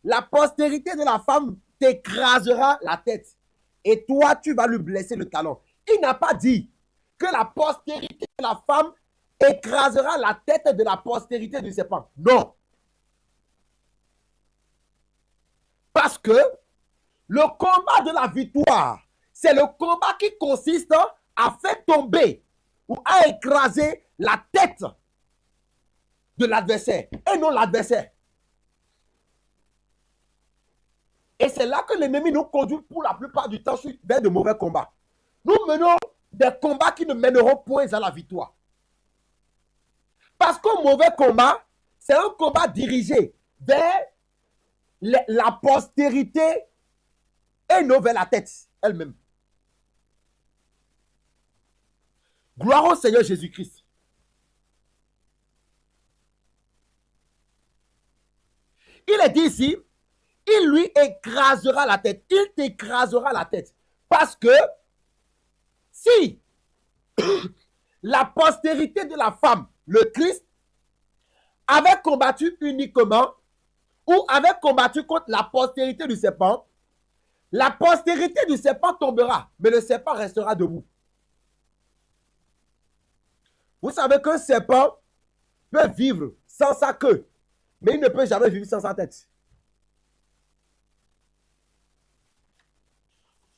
La postérité de la femme t'écrasera la tête. Et toi, tu vas lui blesser le talon. Il n'a pas dit que la postérité de la femme écrasera la tête de la postérité du serpent. Non. Parce que le combat de la victoire, c'est le combat qui consiste à faire tomber ou à écraser la tête de l'adversaire et non l'adversaire. Et c'est là que l'ennemi nous conduit pour la plupart du temps vers de mauvais combats. Nous menons des combats qui ne mèneront point à la victoire. Parce qu'un mauvais combat, c'est un combat dirigé vers la postérité et non vers la tête elle-même. Gloire au Seigneur Jésus-Christ. Il est dit ici, il lui écrasera la tête. Il t'écrasera la tête. Parce que si la postérité de la femme, le Christ, avait combattu uniquement ou avait combattu contre la postérité du serpent, la postérité du serpent tombera, mais le serpent restera debout. Vous savez qu'un serpent peut vivre sans sa queue, mais il ne peut jamais vivre sans sa tête.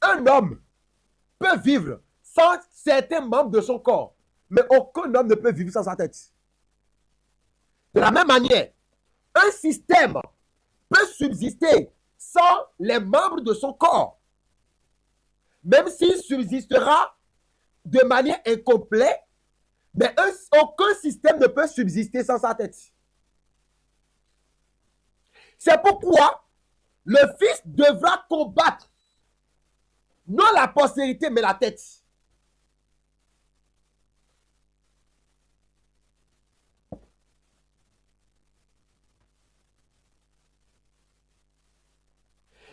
Un homme peut vivre sans certains membres de son corps, mais aucun homme ne peut vivre sans sa tête. De la même manière, un système peut subsister sans les membres de son corps, même s'il subsistera de manière incomplète, mais aucun système ne peut subsister sans sa tête. C'est pourquoi le Fils devra combattre non la postérité, mais la tête.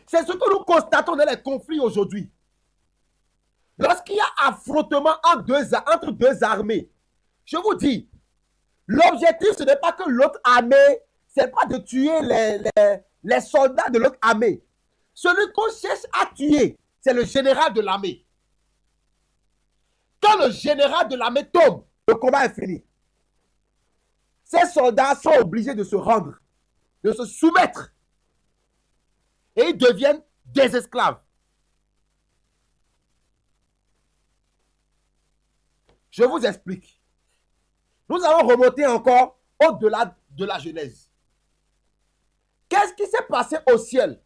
C'est ce que nous constatons dans les conflits aujourd'hui. Lorsqu'il y a affrontement entre deux armées, je vous dis, l'objectif, ce n'est pas que l'autre armée, ce n'est pas de tuer les soldats de l'autre armée. Celui qu'on cherche à tuer, c'est le général de l'armée. Quand le général de l'armée tombe, le combat est fini. Ces soldats sont obligés de se rendre, de se soumettre. Et ils deviennent des esclaves. Je vous explique. Nous allons remonter encore au-delà de la Genèse. Qu'est-ce qui s'est passé au ciel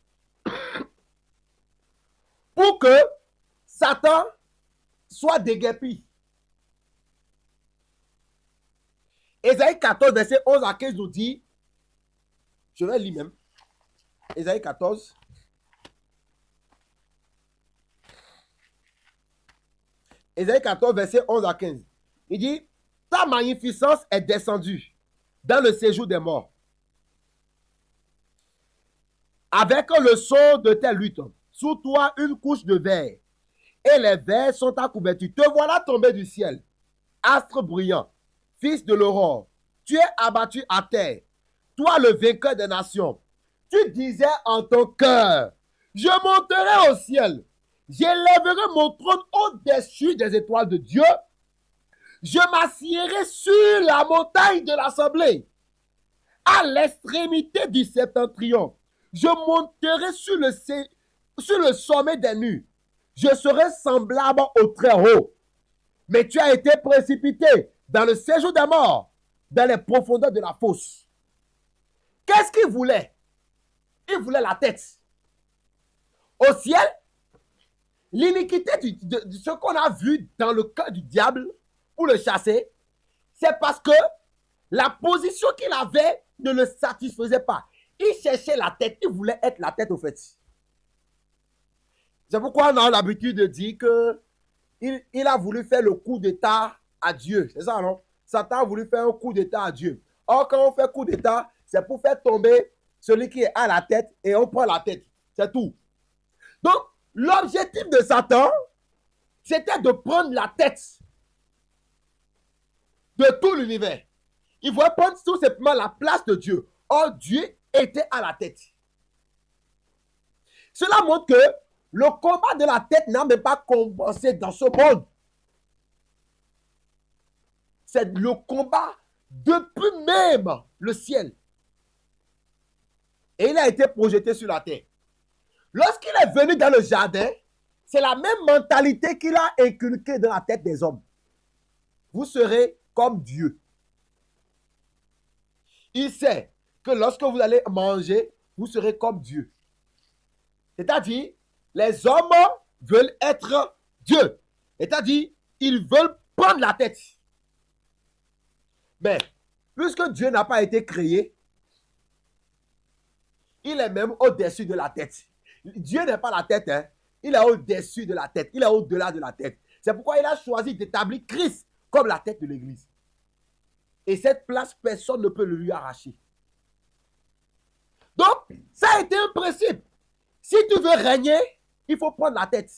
pour que Satan soit déguerpi? Ésaïe 14, verset 11 à 15 nous dit, je vais lire même, Ésaïe 14. Ésaïe 14, verset 11 à 15. Il dit, ta magnificence est descendue dans le séjour des morts, avec le son de tes luttes. Sous toi, une couche de verre, et les vers sont ta couverture. Te voilà tombé du ciel, astre brillant, fils de l'aurore. Tu es abattu à terre, toi le vainqueur des nations. Tu disais en ton cœur, je monterai au ciel, j'élèverai mon trône au-dessus des étoiles de Dieu. Je m'assierai sur la montagne de l'assemblée, à l'extrémité du septentrion. Je monterai sur le sommet des nues. Je serai semblable au Très-Haut. Mais tu as été précipité dans le séjour des morts, dans les profondeurs de la fosse. Qu'est-ce qu'il voulait? Il voulait la tête. Au ciel, l'iniquité de ce qu'on a vu dans le cœur du diable pour le chasser, c'est parce que la position qu'il avait ne le satisfaisait pas. Il cherchait la tête, il voulait être la tête au fait. C'est pourquoi on a l'habitude de dire qu'il a voulu faire le coup d'état à Dieu. C'est ça, non? Satan a voulu faire un coup d'état à Dieu. Or, quand on fait coup d'état, c'est pour faire tomber celui qui est à la tête et on prend la tête. C'est tout. Donc, l'objectif de Satan, c'était de prendre la tête de tout l'univers. Il voulait prendre tout simplement la place de Dieu. Or, Dieu était à la tête. Cela montre que le combat de la tête n'a même pas commencé dans ce monde. C'est le combat depuis même le ciel. Et il a été projeté sur la terre. Lorsqu'il est venu dans le jardin, c'est la même mentalité qu'il a inculquée dans la tête des hommes. Vous serez comme Dieu. Il sait que lorsque vous allez manger, vous serez comme Dieu. C'est-à-dire, les hommes veulent être Dieu. C'est-à-dire, ils veulent prendre la tête. Mais, puisque Dieu n'a pas été créé, il est même au-dessus de la tête. Dieu n'est pas la tête, hein. Il est au-dessus de la tête. Il est au-delà de la tête. C'est pourquoi il a choisi d'établir Christ comme la tête de l'Église. Et cette place, personne ne peut le lui arracher. Donc, ça a été un principe. Si tu veux régner, il faut prendre la tête.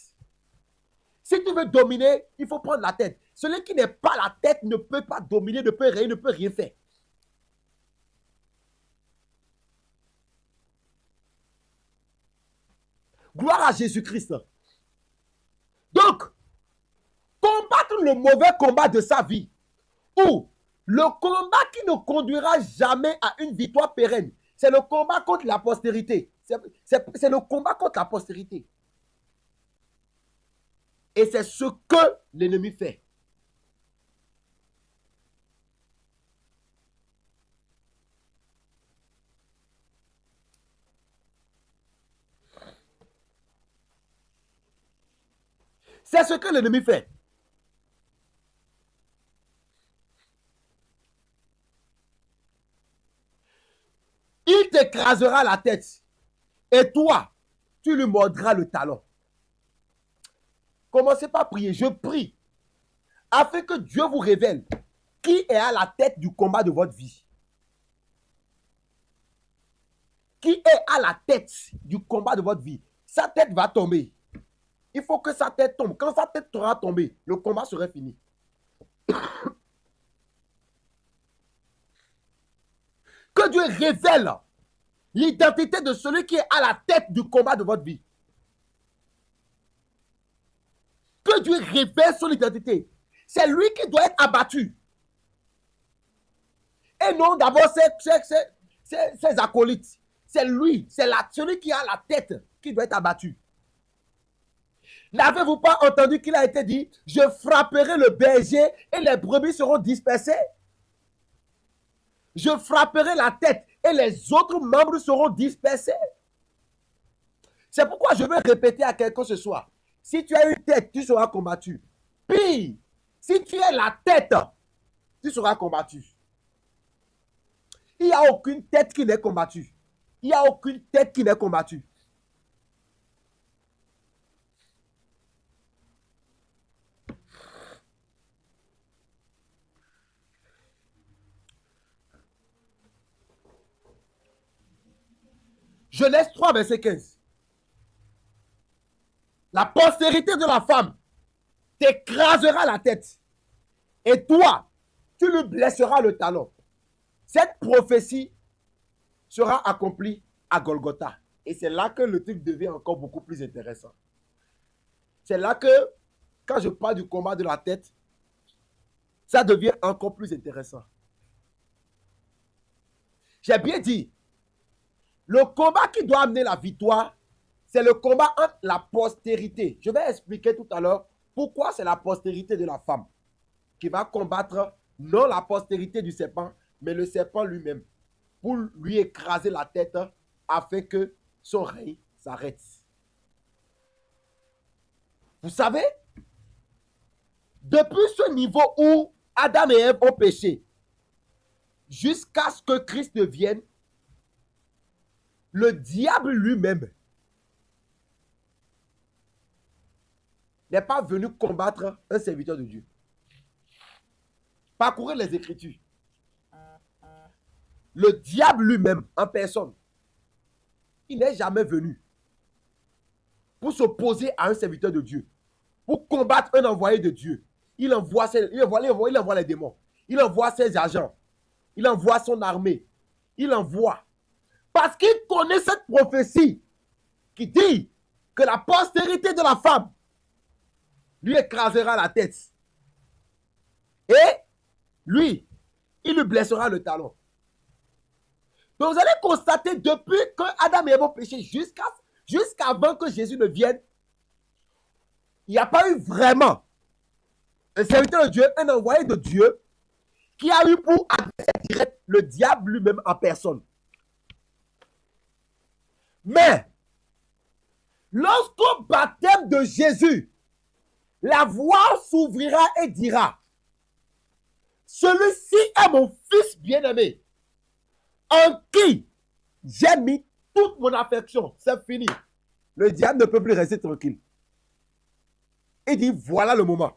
Si tu veux dominer, il faut prendre la tête. Celui qui n'est pas la tête ne peut pas dominer, ne peut rien faire. Gloire à Jésus-Christ. Donc, combattre le mauvais combat de sa vie, ou le combat qui ne conduira jamais à une victoire pérenne, c'est le combat contre la postérité. C'est le combat contre la postérité. Et c'est ce que l'ennemi fait. C'est ce que l'ennemi fait. Il t'écrasera la tête. Et toi, tu lui mordras le talon. Commencez par prier. Je prie afin que Dieu vous révèle qui est à la tête du combat de votre vie. Qui est à la tête du combat de votre vie. Sa tête va tomber. Il faut que sa tête tombe. Quand sa tête sera tombée, le combat serait fini. Que Dieu révèle l'identité de celui qui est à la tête du combat de votre vie. Que Dieu révèle son identité. C'est lui qui doit être abattu. Et non d'abord ses acolytes. C'est lui, c'est celui qui a la tête qui doit être abattu. N'avez-vous pas entendu qu'il a été dit, je frapperai le berger et les brebis seront dispersées? Je frapperai la tête et les autres membres seront dispersés. C'est pourquoi je veux répéter à quelqu'un ce soir. Si tu as une tête, tu seras combattu. Pire, si tu es la tête, tu seras combattu. Il n'y a aucune tête qui n'est combattue. Il n'y a aucune tête qui n'est combattue. Genèse 3, verset 15. La postérité de la femme t'écrasera la tête. Et toi, tu lui blesseras le talon. Cette prophétie sera accomplie à Golgotha. Et c'est là que le truc devient encore beaucoup plus intéressant. C'est là que, quand je parle du combat de la tête, ça devient encore plus intéressant. J'ai bien dit, le combat qui doit amener la victoire, c'est le combat entre la postérité. Je vais expliquer tout à l'heure pourquoi c'est la postérité de la femme qui va combattre non la postérité du serpent, mais le serpent lui-même, pour lui écraser la tête afin que son règne s'arrête. Vous savez, depuis ce niveau où Adam et Ève ont péché, jusqu'à ce que Christ vienne, le diable lui-même n'est pas venu combattre un serviteur de Dieu. Parcourez les Écritures. Le diable lui-même, en personne, il n'est jamais venu pour s'opposer à un serviteur de Dieu, pour combattre un envoyé de Dieu. Il envoie les démons, il envoie ses agents, il envoie son armée, il envoie. Parce qu'il connaît cette prophétie qui dit que la postérité de la femme lui écrasera la tête. Et lui, il lui blessera le talon. Donc vous allez constater, depuis que Adam et Ève ont péché jusqu'avant que Jésus ne vienne, il n'y a pas eu vraiment un serviteur de Dieu, un envoyé de Dieu, qui a eu pour adversaire direct le diable lui-même en personne. Mais, lorsqu'au baptême de Jésus, la voix s'ouvrira et dira, celui-ci est mon fils bien-aimé, en qui j'ai mis toute mon affection. C'est fini. Le diable ne peut plus rester tranquille. Il dit, voilà le moment.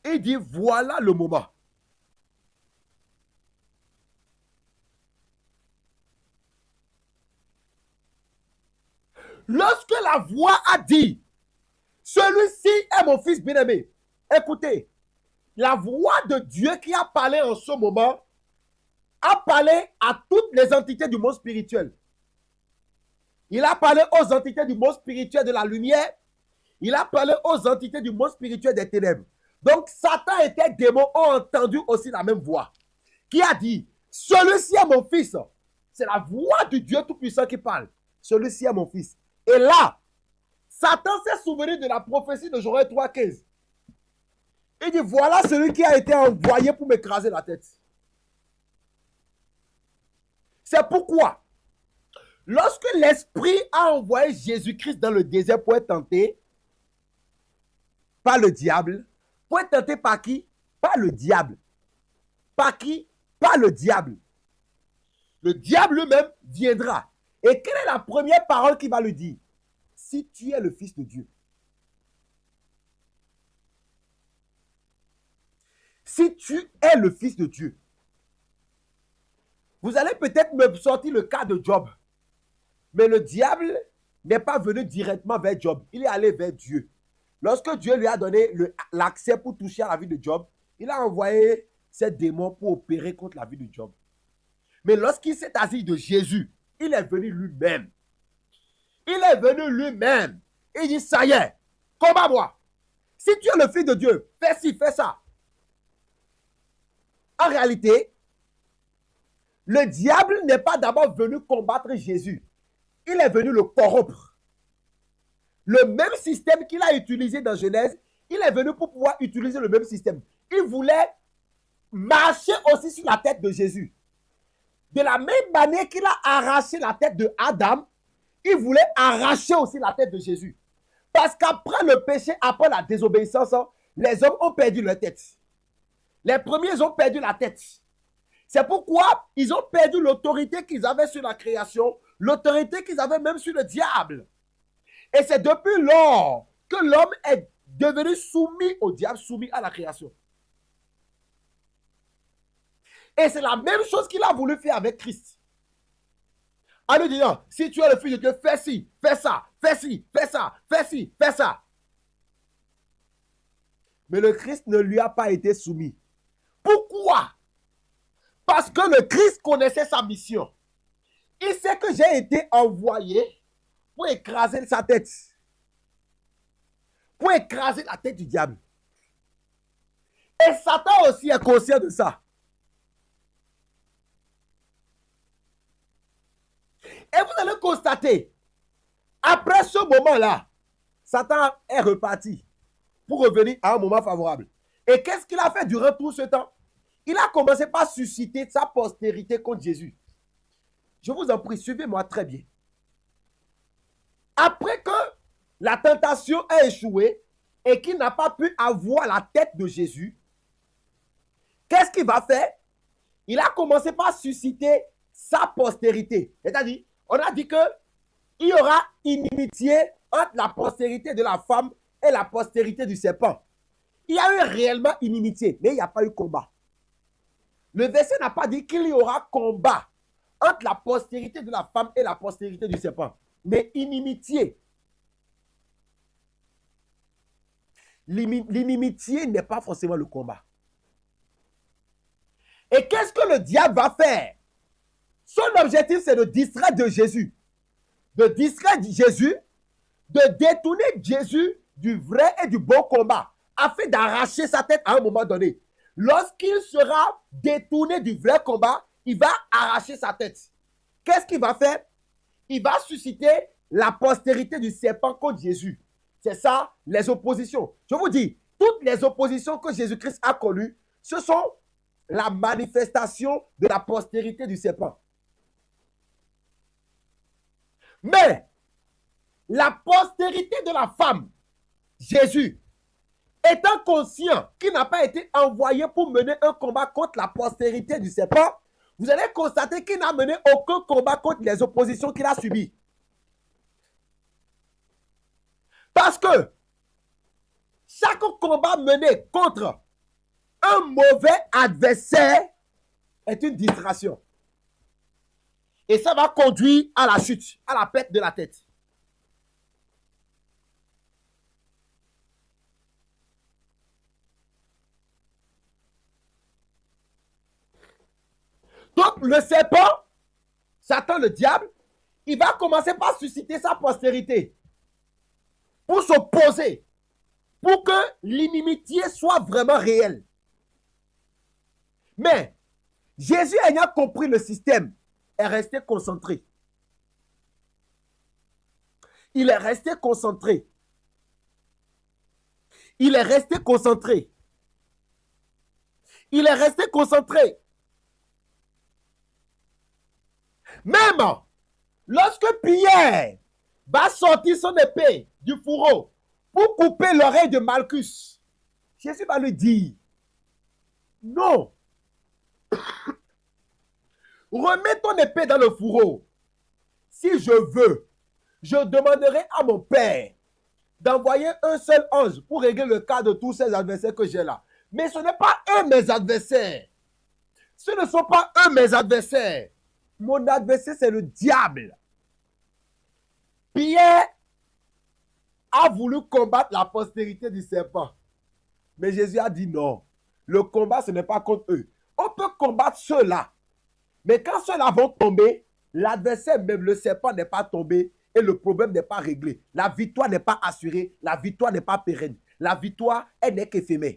Il dit, voilà le moment. Lorsque la la voix a dit, celui-ci est mon fils bien-aimé. Écoutez, la voix de Dieu qui a parlé en ce moment a parlé à toutes les entités du monde spirituel. Il a parlé aux entités du monde spirituel de la lumière. Il a parlé aux entités du monde spirituel des ténèbres. Donc, Satan et tes démons ont entendu aussi la même voix qui a dit, celui-ci est mon fils. C'est la voix du Dieu Tout-Puissant qui parle. Celui-ci est mon fils. Et là, Satan s'est souvenu de la prophétie de Joël 3,15. Il dit, voilà celui qui a été envoyé pour m'écraser la tête. C'est pourquoi, lorsque l'Esprit a envoyé Jésus-Christ dans le désert pour être tenté par le diable, pour être tenté par qui? Par le diable. Par qui? Par le diable. Le diable lui-même viendra. Et quelle est la première parole qu'il va lui dire? Si tu es le Fils de Dieu. Si tu es le Fils de Dieu. Vous allez peut-être me sortir le cas de Job. Mais le diable n'est pas venu directement vers Job. Il est allé vers Dieu. Lorsque Dieu lui a donné l'accès pour toucher à la vie de Job, il a envoyé ses démons pour opérer contre la vie de Job. Mais lorsqu'il s'est assis de Jésus, il est venu lui-même. Il est venu lui-même. Il dit, ça y est, combat-moi. Si tu es le Fils de Dieu, fais ci, fais ça. En réalité, le diable n'est pas d'abord venu combattre Jésus. Il est venu le corrompre. Le même système qu'il a utilisé dans Genèse, il est venu pour pouvoir utiliser le même système. Il voulait marcher aussi sur la tête de Jésus. De la même manière qu'il a arraché la tête de Adam, il voulait arracher aussi la tête de Jésus. Parce qu'après le péché, après la désobéissance, les hommes ont perdu leur tête. Les premiers ont perdu la tête. C'est pourquoi ils ont perdu l'autorité qu'ils avaient sur la création, l'autorité qu'ils avaient même sur le diable. Et c'est depuis lors que l'homme est devenu soumis au diable, soumis à la création. Et c'est la même chose qu'il a voulu faire avec Christ. En lui disant, si tu es le Fils de Dieu, fais ci, fais ça, fais ci, fais ça, fais ci, fais ça. Mais le Christ ne lui a pas été soumis. Pourquoi? Parce que le Christ connaissait sa mission. Il sait que j'ai été envoyé pour écraser sa tête. Pour écraser la tête du diable. Et Satan aussi est conscient de ça. Et vous allez constater, après ce moment-là, Satan est reparti pour revenir à un moment favorable. Et qu'est-ce qu'il a fait durant tout ce temps? Il a commencé par susciter sa postérité contre Jésus. Je vous en prie, suivez-moi très bien. Après que la tentation a échoué et qu'il n'a pas pu avoir la tête de Jésus, qu'est-ce qu'il va faire? Il a commencé par susciter sa postérité. C'est-à-dire, on a dit qu'il y aura inimitié entre la postérité de la femme et la postérité du serpent. Il y a eu réellement inimitié, mais il n'y a pas eu combat. Le verset n'a pas dit qu'il y aura combat entre la postérité de la femme et la postérité du serpent, mais inimitié. L'inimitié n'est pas forcément le combat. Et qu'est-ce que le diable va faire? Son objectif, c'est de distraire de Jésus. De distraire Jésus, de détourner Jésus du vrai et du bon combat, afin d'arracher sa tête à un moment donné. Lorsqu'il sera détourné du vrai combat, il va arracher sa tête. Qu'est-ce qu'il va faire? Il va susciter la postérité du serpent contre Jésus. C'est ça, les oppositions. Je vous dis, toutes les oppositions que Jésus-Christ a connues, ce sont la manifestation de la postérité du serpent. Mais la postérité de la femme, Jésus, étant conscient qu'il n'a pas été envoyé pour mener un combat contre la postérité du serpent, vous allez constater qu'il n'a mené aucun combat contre les oppositions qu'il a subies. Parce que chaque combat mené contre un mauvais adversaire est une distraction. Et ça va conduire à la chute, à la perte de la tête. Donc, le serpent, Satan, le diable, il va commencer par susciter sa postérité pour s'opposer, pour que l'inimitié soit vraiment réelle. Mais Jésus, ayant compris le système, est resté concentré. Il est resté concentré. Il est resté concentré. Il est resté concentré. Même lorsque Pierre va sortir son épée du fourreau pour couper l'oreille de Malchus, Jésus va lui dire, non, remets ton épée dans le fourreau. Si je veux, je demanderai à mon Père d'envoyer un seul ange pour régler le cas de tous ces adversaires que j'ai là. Mais ce n'est pas eux mes adversaires. Ce ne sont pas eux mes adversaires. Mon adversaire, c'est le diable. Pierre a voulu combattre la postérité du serpent. Mais Jésus a dit non. Le combat, ce n'est pas contre eux. On peut combattre ceux-là. Mais quand ceux-là vont tomber, l'adversaire, même le serpent, n'est pas tombé et le problème n'est pas réglé. La victoire n'est pas assurée. La victoire n'est pas pérenne. La victoire, elle n'est qu'éphémère.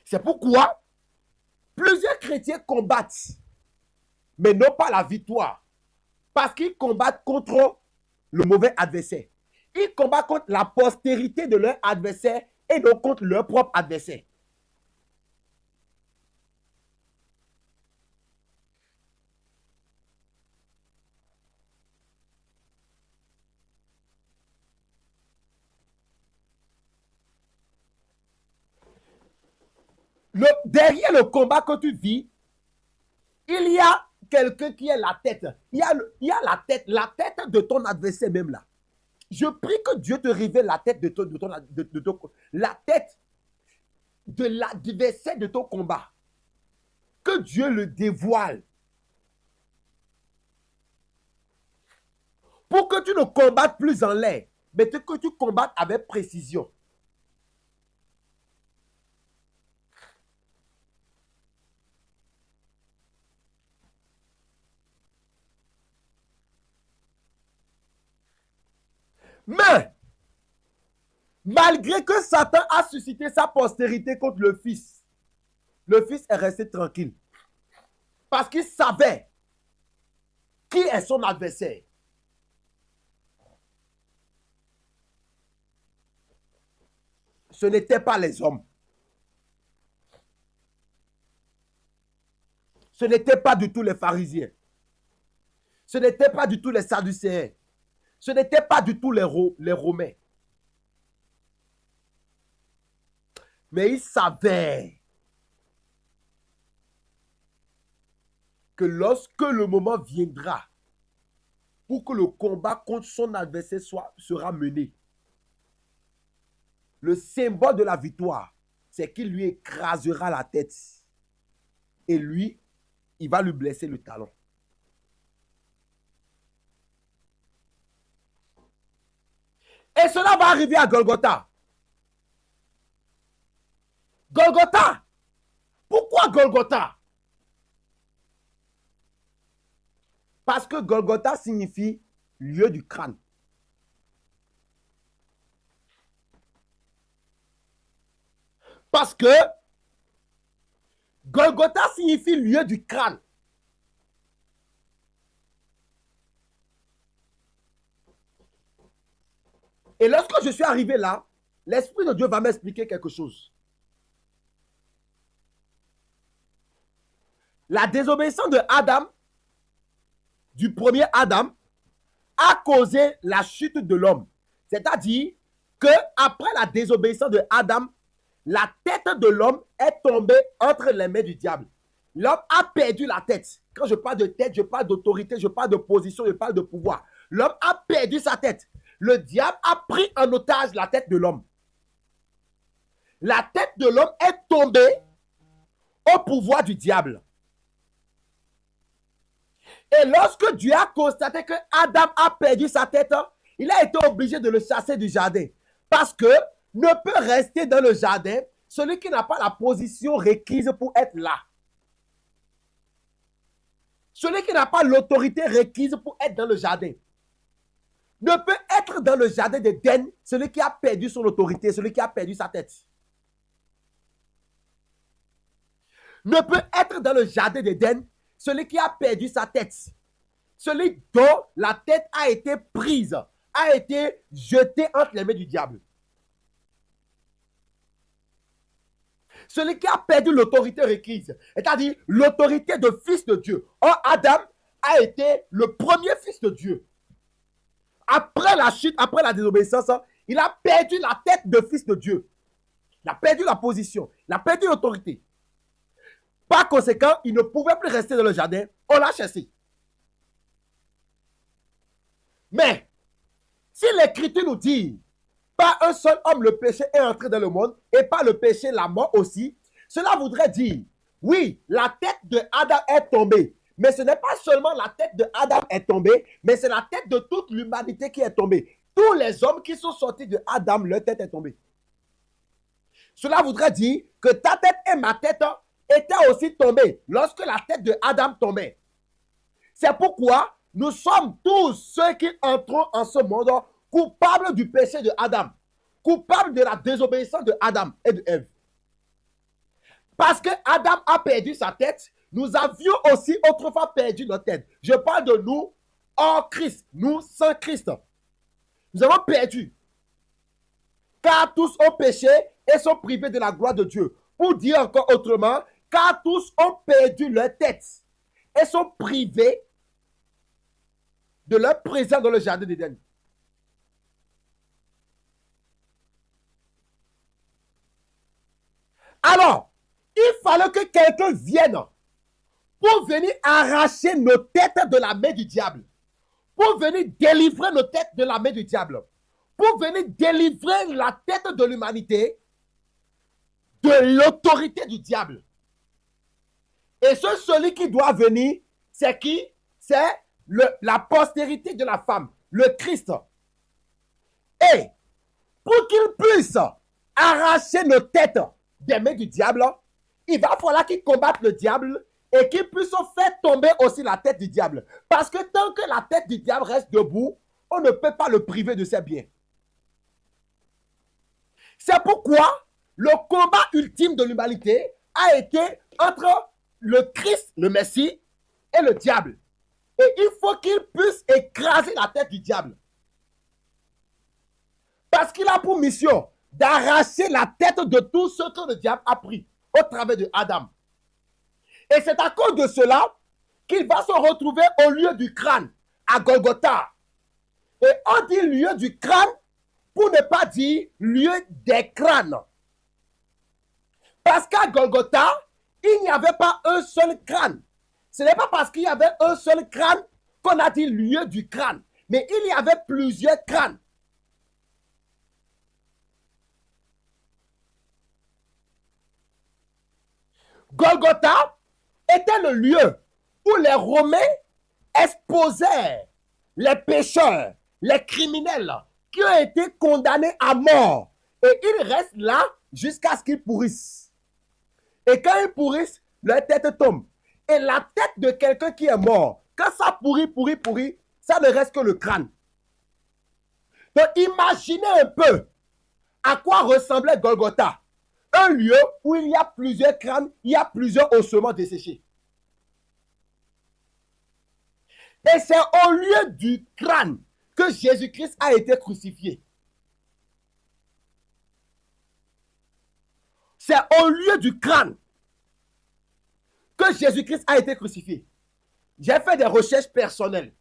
C'est pourquoi plusieurs chrétiens combattent, mais non pas la victoire. Parce qu'ils combattent contre le mauvais adversaire. Ils combattent contre la postérité de leur adversaire et non contre leur propre adversaire. Derrière le combat que tu vis, il y a quelqu'un qui est la tête. Il y a la tête de ton adversaire même là. Je prie que Dieu te révèle la tête la tête de l'adversaire de ton combat. Que Dieu le dévoile. Pour que tu ne combattes plus en l'air, mais que tu combattes avec précision. Mais, malgré que Satan a suscité sa postérité contre le Fils est resté tranquille. Parce qu'il savait qui est son adversaire. Ce n'étaient pas les hommes. Ce n'étaient pas du tout les pharisiens. Ce n'étaient pas du tout les sadducéens. Ce n'étaient pas du tout les Romains. Mais il savait que lorsque le moment viendra pour que le combat contre son adversaire sera mené, le symbole de la victoire, c'est qu'il lui écrasera la tête. Et lui, il va lui blesser le talon. Et cela va arriver à Golgotha. Golgotha. Pourquoi Golgotha? Parce que Golgotha signifie lieu du crâne. Parce que Golgotha signifie lieu du crâne. Et lorsque je suis arrivé là, l'Esprit de Dieu va m'expliquer quelque chose. La désobéissance de Adam, du premier Adam, a causé la chute de l'homme. C'est-à-dire qu'après la désobéissance de Adam, la tête de l'homme est tombée entre les mains du diable. L'homme a perdu la tête. Quand je parle de tête, je parle d'autorité, je parle de position, je parle de pouvoir. L'homme a perdu sa tête. Le diable a pris en otage la tête de l'homme. La tête de l'homme est tombée au pouvoir du diable. Et lorsque Dieu a constaté que Adam a perdu sa tête, il a été obligé de le chasser du jardin. Parce que ne peut rester dans le jardin celui qui n'a pas la position requise pour être là. Celui qui n'a pas l'autorité requise pour être dans le jardin. Ne peut être dans le jardin d'Éden celui qui a perdu son autorité, celui qui a perdu sa tête. Ne peut être dans le jardin d'Éden celui qui a perdu sa tête. Celui dont la tête a été prise, a été jetée entre les mains du diable. Celui qui a perdu l'autorité requise, c'est-à-dire l'autorité de fils de Dieu. Or, Adam a été le premier fils de Dieu. Après la chute, après la désobéissance, il a perdu la tête de fils de Dieu. Il a perdu la position, il a perdu l'autorité. Par conséquent, il ne pouvait plus rester dans le jardin. On l'a chassé. Mais, si l'Écriture nous dit, par un seul homme le péché est entré dans le monde, et par le péché la mort aussi, cela voudrait dire, oui, la tête de Adam est tombée. Mais ce n'est pas seulement la tête de Adam est tombée, mais c'est la tête de toute l'humanité qui est tombée. Tous les hommes qui sont sortis de Adam, leur tête est tombée. Cela voudrait dire que ta tête et ma tête étaient aussi tombées lorsque la tête de Adam tombait. C'est pourquoi nous sommes tous ceux qui entrons en ce monde coupables du péché de Adam, coupables de la désobéissance de Adam et de Ève. Parce que Adam a perdu sa tête, nous avions aussi autrefois perdu notre tête. Je parle de nous hors Christ, nous sans Christ. Nous avons perdu. Car tous ont péché et sont privés de la gloire de Dieu. Pour dire encore autrement, car tous ont perdu leur tête et sont privés de leur présence dans le jardin d'Éden. Alors, il fallait que quelqu'un vienne pour venir arracher nos têtes de la main du diable, pour venir délivrer nos têtes de la main du diable, pour venir délivrer la tête de l'humanité de l'autorité du diable. Et celui qui doit venir, c'est qui? C'est la postérité de la femme, le Christ. Et pour qu'il puisse arracher nos têtes des mains du diable, il va falloir qu'il combatte le diable et qu'il puisse faire tomber aussi la tête du diable. Parce que tant que la tête du diable reste debout, on ne peut pas le priver de ses biens. C'est pourquoi le combat ultime de l'humanité a été entre le Christ, le Messie, et le diable. Et il faut qu'il puisse écraser la tête du diable. Parce qu'il a pour mission d'arracher la tête de tout ce que le diable a pris au travers de Adam. Et c'est à cause de cela qu'il va se retrouver au lieu du crâne, à Golgotha. Et on dit lieu du crâne pour ne pas dire lieu des crânes. Parce qu'à Golgotha, il n'y avait pas un seul crâne. Ce n'est pas parce qu'il y avait un seul crâne qu'on a dit lieu du crâne. Mais il y avait plusieurs crânes. Golgotha était le lieu où les Romains exposaient les pécheurs, les criminels qui ont été condamnés à mort. Et ils restent là jusqu'à ce qu'ils pourrissent. Et quand ils pourrissent, leur tête tombe. Et la tête de quelqu'un qui est mort, quand ça pourrit, ça ne reste que le crâne. Donc imaginez un peu à quoi ressemblait Golgotha. Un lieu où il y a plusieurs crânes, il y a plusieurs ossements desséchés. Et c'est au lieu du crâne que Jésus-Christ a été crucifié. C'est au lieu du crâne que Jésus-Christ a été crucifié. J'ai fait des recherches personnelles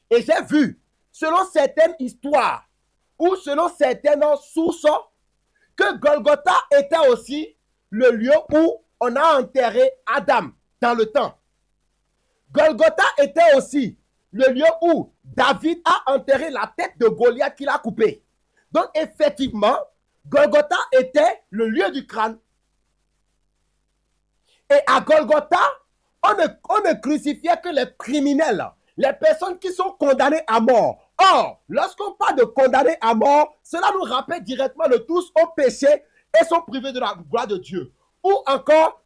et j'ai vu, selon certaines histoires ou selon certaines sources, que Golgotha était aussi le lieu où on a enterré Adam dans le temps. Golgotha était aussi le lieu où David a enterré la tête de Goliath qu'il a coupé. Donc effectivement, Golgotha était le lieu du crâne. Et à Golgotha, on ne crucifiait que les criminels, les personnes qui sont condamnées à mort. Or, lorsqu'on parle de condamnés à mort, cela nous rappelle directement le tous au péché et sont privés de la gloire de Dieu. Ou encore,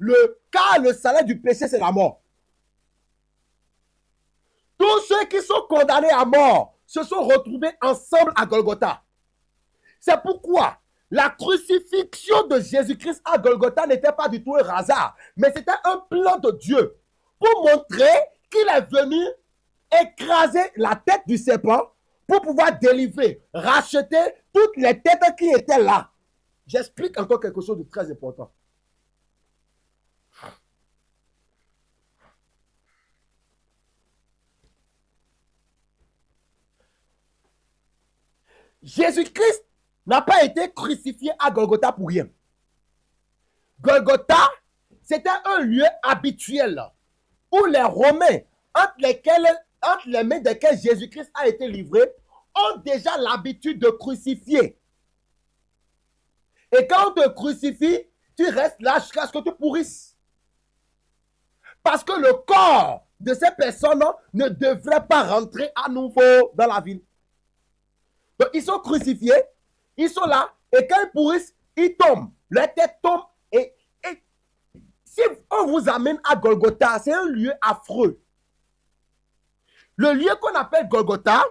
car le salaire du péché, c'est la mort. Tous ceux qui sont condamnés à mort se sont retrouvés ensemble à Golgotha. C'est pourquoi la crucifixion de Jésus-Christ à Golgotha n'était pas du tout un hasard, mais c'était un plan de Dieu pour montrer qu'il est venu écraser la tête du serpent pour pouvoir délivrer, racheter toutes les têtes qui étaient là. J'explique encore quelque chose de très important. Jésus-Christ n'a pas été crucifié à Golgotha pour rien. Golgotha, c'était un lieu habituel où les Romains, entre les mains desquels Jésus-Christ a été livré, ont déjà l'habitude de crucifier. Et quand on te crucifie, tu restes là jusqu'à ce que tu pourrisses. Parce que le corps de ces personnes ne devrait pas rentrer à nouveau dans la ville. Donc, ils sont crucifiés, ils sont là, et quand ils pourrissent, ils tombent. Leur tête tombe. Et si on vous amène à Golgotha, c'est un lieu affreux. Le lieu qu'on appelle Golgotha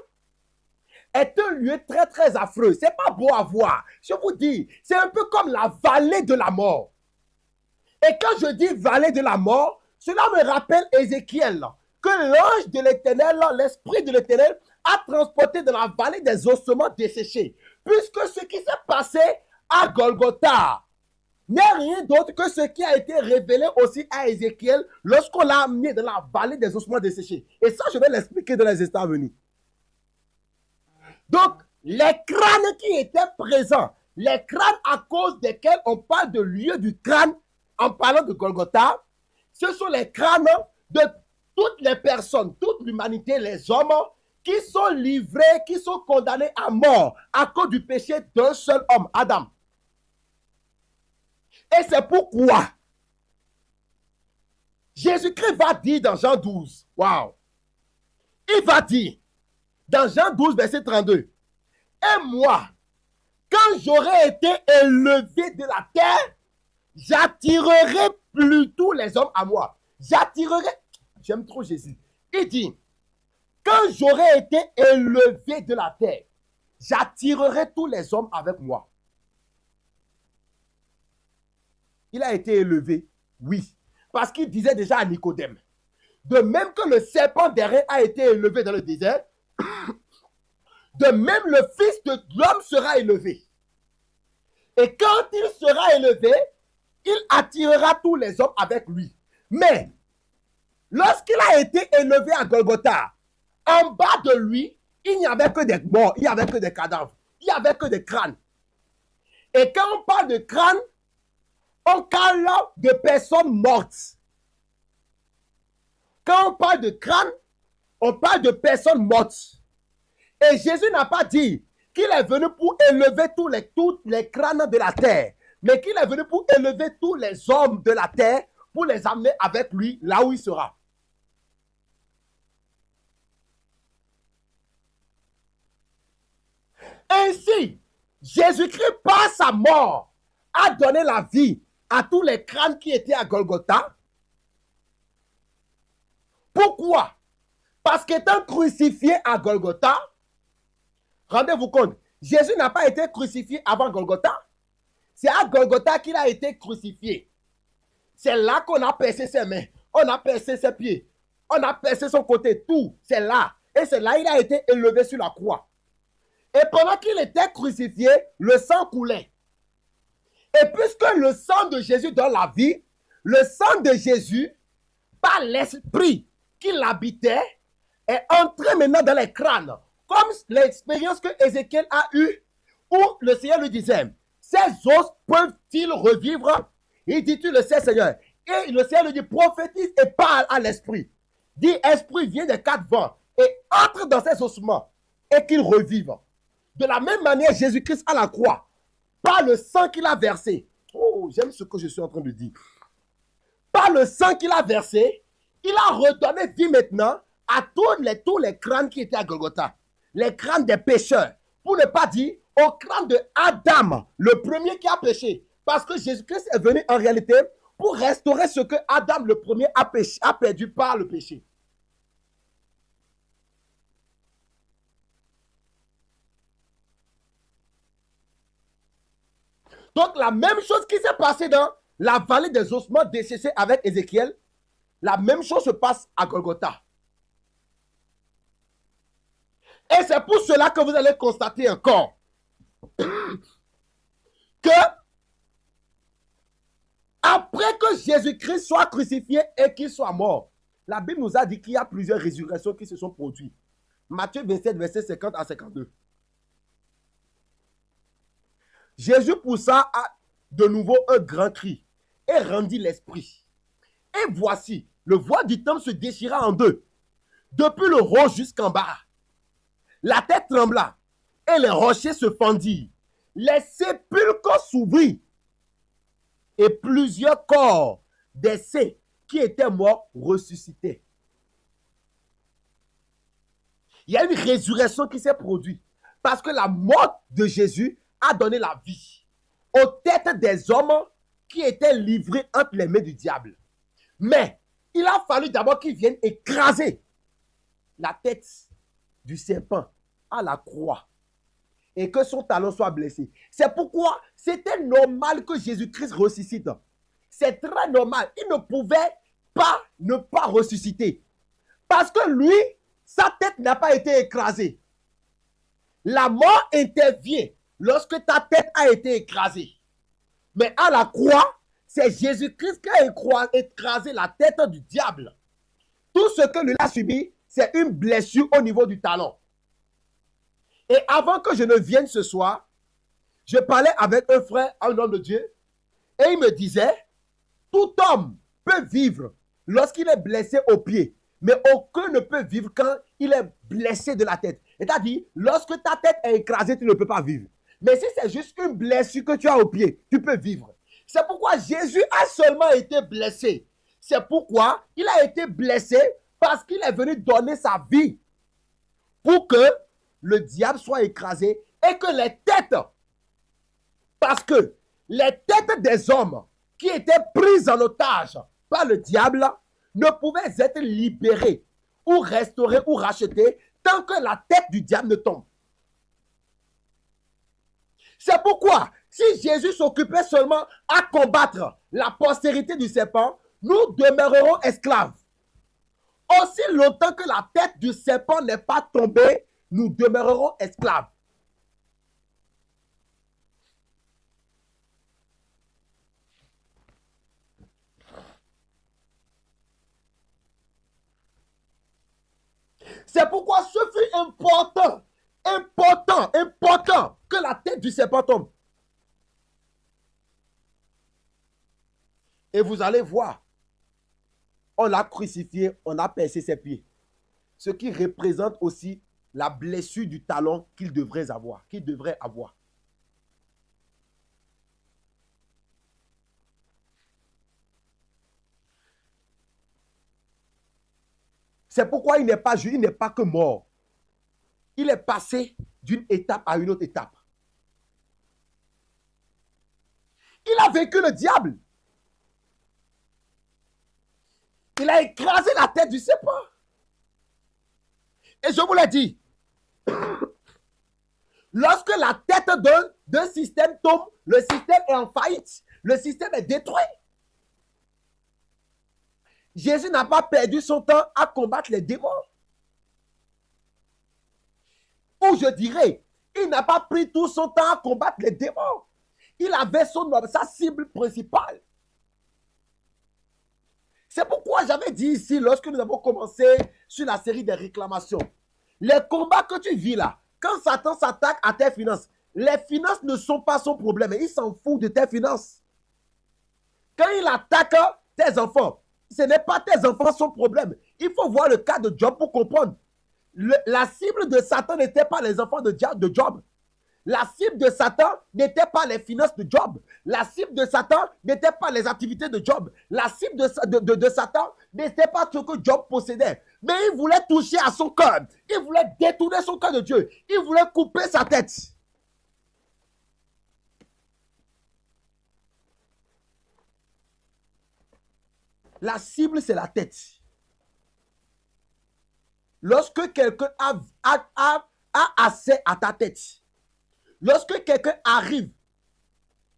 est un lieu très, très affreux. C'est pas beau à voir. Je vous dis, c'est un peu comme la vallée de la mort. Et quand je dis vallée de la mort, cela me rappelle Ézéchiel, que l'ange de l'Éternel, l'Esprit de l'Éternel, a transporté dans la vallée des ossements desséchés. Puisque ce qui s'est passé à Golgotha n'est rien d'autre que ce qui a été révélé aussi à Ézéchiel lorsqu'on l'a amené dans la vallée des ossements desséchés. Et ça, je vais l'expliquer dans les instants à venir. Donc, les crânes qui étaient présents, les crânes à cause desquels on parle de lieu du crâne en parlant de Golgotha, ce sont les crânes de toutes les personnes, toute l'humanité, les hommes qui sont livrés, qui sont condamnés à mort à cause du péché d'un seul homme, Adam. Et c'est pourquoi Jésus-Christ va dire dans Jean 12, waouh, il va dire dans Jean 12, verset 32, et moi, quand j'aurai été élevé de la terre, j'attirerai plutôt les hommes à moi. J'attirerai, j'aime trop Jésus. Il dit, quand j'aurai été élevé de la terre, j'attirerai tous les hommes avec moi. Il a été élevé, oui, parce qu'il disait déjà à Nicodème, de même que le serpent d'airain a été élevé dans le désert, de même le Fils de l'homme sera élevé. Et quand il sera élevé, il attirera tous les hommes avec lui. Mais, lorsqu'il a été élevé à Golgotha, en bas de lui, il n'y avait que des morts, il n'y avait que des cadavres, il n'y avait que des crânes. Et quand on parle de crâne, on parle de personnes mortes. Quand on parle de crâne, on parle de personnes mortes. Et Jésus n'a pas dit qu'il est venu pour élever tous les crânes de la terre, mais qu'il est venu pour élever tous les hommes de la terre pour les amener avec lui là où il sera. Ainsi, Jésus-Christ, par sa mort, a donné la vie à tous les crânes qui étaient à Golgotha. Pourquoi? Parce qu'étant crucifié à Golgotha, rendez-vous compte, Jésus n'a pas été crucifié avant Golgotha. C'est à Golgotha qu'il a été crucifié. C'est là qu'on a percé ses mains, on a percé ses pieds, on a percé son côté, tout. C'est là. Et c'est là qu'il a été élevé sur la croix. Et pendant qu'il était crucifié, le sang coulait. Et puisque le sang de Jésus donne la vie, le sang de Jésus, par l'esprit qui l'habitait, est entré maintenant dans les crânes. Comme l'expérience que Ézéchiel a eue, où le Seigneur lui disait, ces os peuvent-ils revivre? Il dit, tu le sais, Seigneur. Et le Seigneur lui dit, prophétise et parle à l'esprit. Dis, esprit, viens des quatre vents et entre dans ces ossements et qu'ils revivent. De la même manière, Jésus-Christ à la croix, par le sang qu'il a versé. Oh, j'aime ce que je suis en train de dire. Par le sang qu'il a versé, il a redonné vie maintenant à tous les crânes qui étaient à Golgotha. Les crânes des pécheurs. Pour ne pas dire au crâne de Adam, le premier qui a péché. Parce que Jésus-Christ est venu en réalité pour restaurer ce que Adam le premier a perdu par le péché. Donc la même chose qui s'est passée dans la vallée des ossements desséchés avec Ézéchiel, la même chose se passe à Golgotha. Et c'est pour cela que vous allez constater encore que après que Jésus-Christ soit crucifié et qu'il soit mort, la Bible nous a dit qu'il y a plusieurs résurrections qui se sont produites. Matthieu 27, verset 50 à 52. Jésus poussa de nouveau un grand cri et rendit l'esprit. Et voici, le voile du temple se déchira en deux, depuis le haut jusqu'en bas. La terre trembla et les rochers se fendirent. Les sépulcres s'ouvrirent et plusieurs corps des saints qui étaient morts ressuscitaient. Il y a une résurrection qui s'est produite parce que la mort de Jésus a donné la vie aux têtes des hommes qui étaient livrés entre les mains du diable. Mais il a fallu d'abord qu'il vienne écraser la tête du serpent à la croix et que son talon soit blessé. C'est pourquoi c'était normal que Jésus-Christ ressuscite. C'est très normal. Il ne pouvait pas ne pas ressusciter. Parce que lui, sa tête n'a pas été écrasée. La mort intervient lorsque ta tête a été écrasée. Mais à la croix, c'est Jésus-Christ qui a écrasé la tête du diable. Tout ce que lui a subi, c'est une blessure au niveau du talon. Et avant que je ne vienne ce soir, je parlais avec un frère, un homme de Dieu, et il me disait, tout homme peut vivre lorsqu'il est blessé au pied, mais aucun ne peut vivre quand il est blessé de la tête. C'est-à-dire, lorsque ta tête est écrasée, tu ne peux pas vivre. Mais si c'est juste une blessure que tu as au pied, tu peux vivre. C'est pourquoi Jésus a seulement été blessé. C'est pourquoi il a été blessé parce qu'il est venu donner sa vie pour que le diable soit écrasé et que les têtes, parce que les têtes des hommes qui étaient prises en otage par le diable ne pouvaient être libérées ou restaurées ou rachetées tant que la tête du diable ne tombe. C'est pourquoi, si Jésus s'occupait seulement à combattre la postérité du serpent, nous demeurerons esclaves. Aussi longtemps que la tête du serpent n'est pas tombée, nous demeurerons esclaves. C'est pourquoi ce fut important que la tête du serpent tombe. Et vous allez voir, on l'a crucifié, on a percé ses pieds. Ce qui représente aussi la blessure du talon qu'il devrait avoir. C'est pourquoi il n'est pas juste, il n'est pas que mort. Il est passé d'une étape à une autre étape. Il a vaincu le diable. Il a écrasé la tête du serpent. Et je vous l'ai dit, lorsque la tête d'un système tombe, le système est en faillite. Le système est détruit. Jésus n'a pas perdu son temps à combattre les démons. Ou je dirais, il n'a pas pris tout son temps à combattre les démons. Il avait sa cible principale. C'est pourquoi j'avais dit ici, lorsque nous avons commencé sur la série des réclamations, les combats que tu vis là, quand Satan s'attaque à tes finances, les finances ne sont pas son problème. Il s'en fout de tes finances. Quand il attaque tes enfants, ce n'est pas tes enfants son problème. Il faut voir le cas de Job pour comprendre. La cible de Satan n'était pas les enfants de Job. La cible de Satan n'était pas les finances de Job. La cible de Satan n'était pas les activités de Job. La cible de Satan n'était pas ce que Job possédait. Mais il voulait toucher à son cœur. Il voulait détourner son cœur de Dieu. Il voulait couper sa tête. La cible, c'est la tête. Lorsque quelqu'un a accès à ta tête, lorsque quelqu'un arrive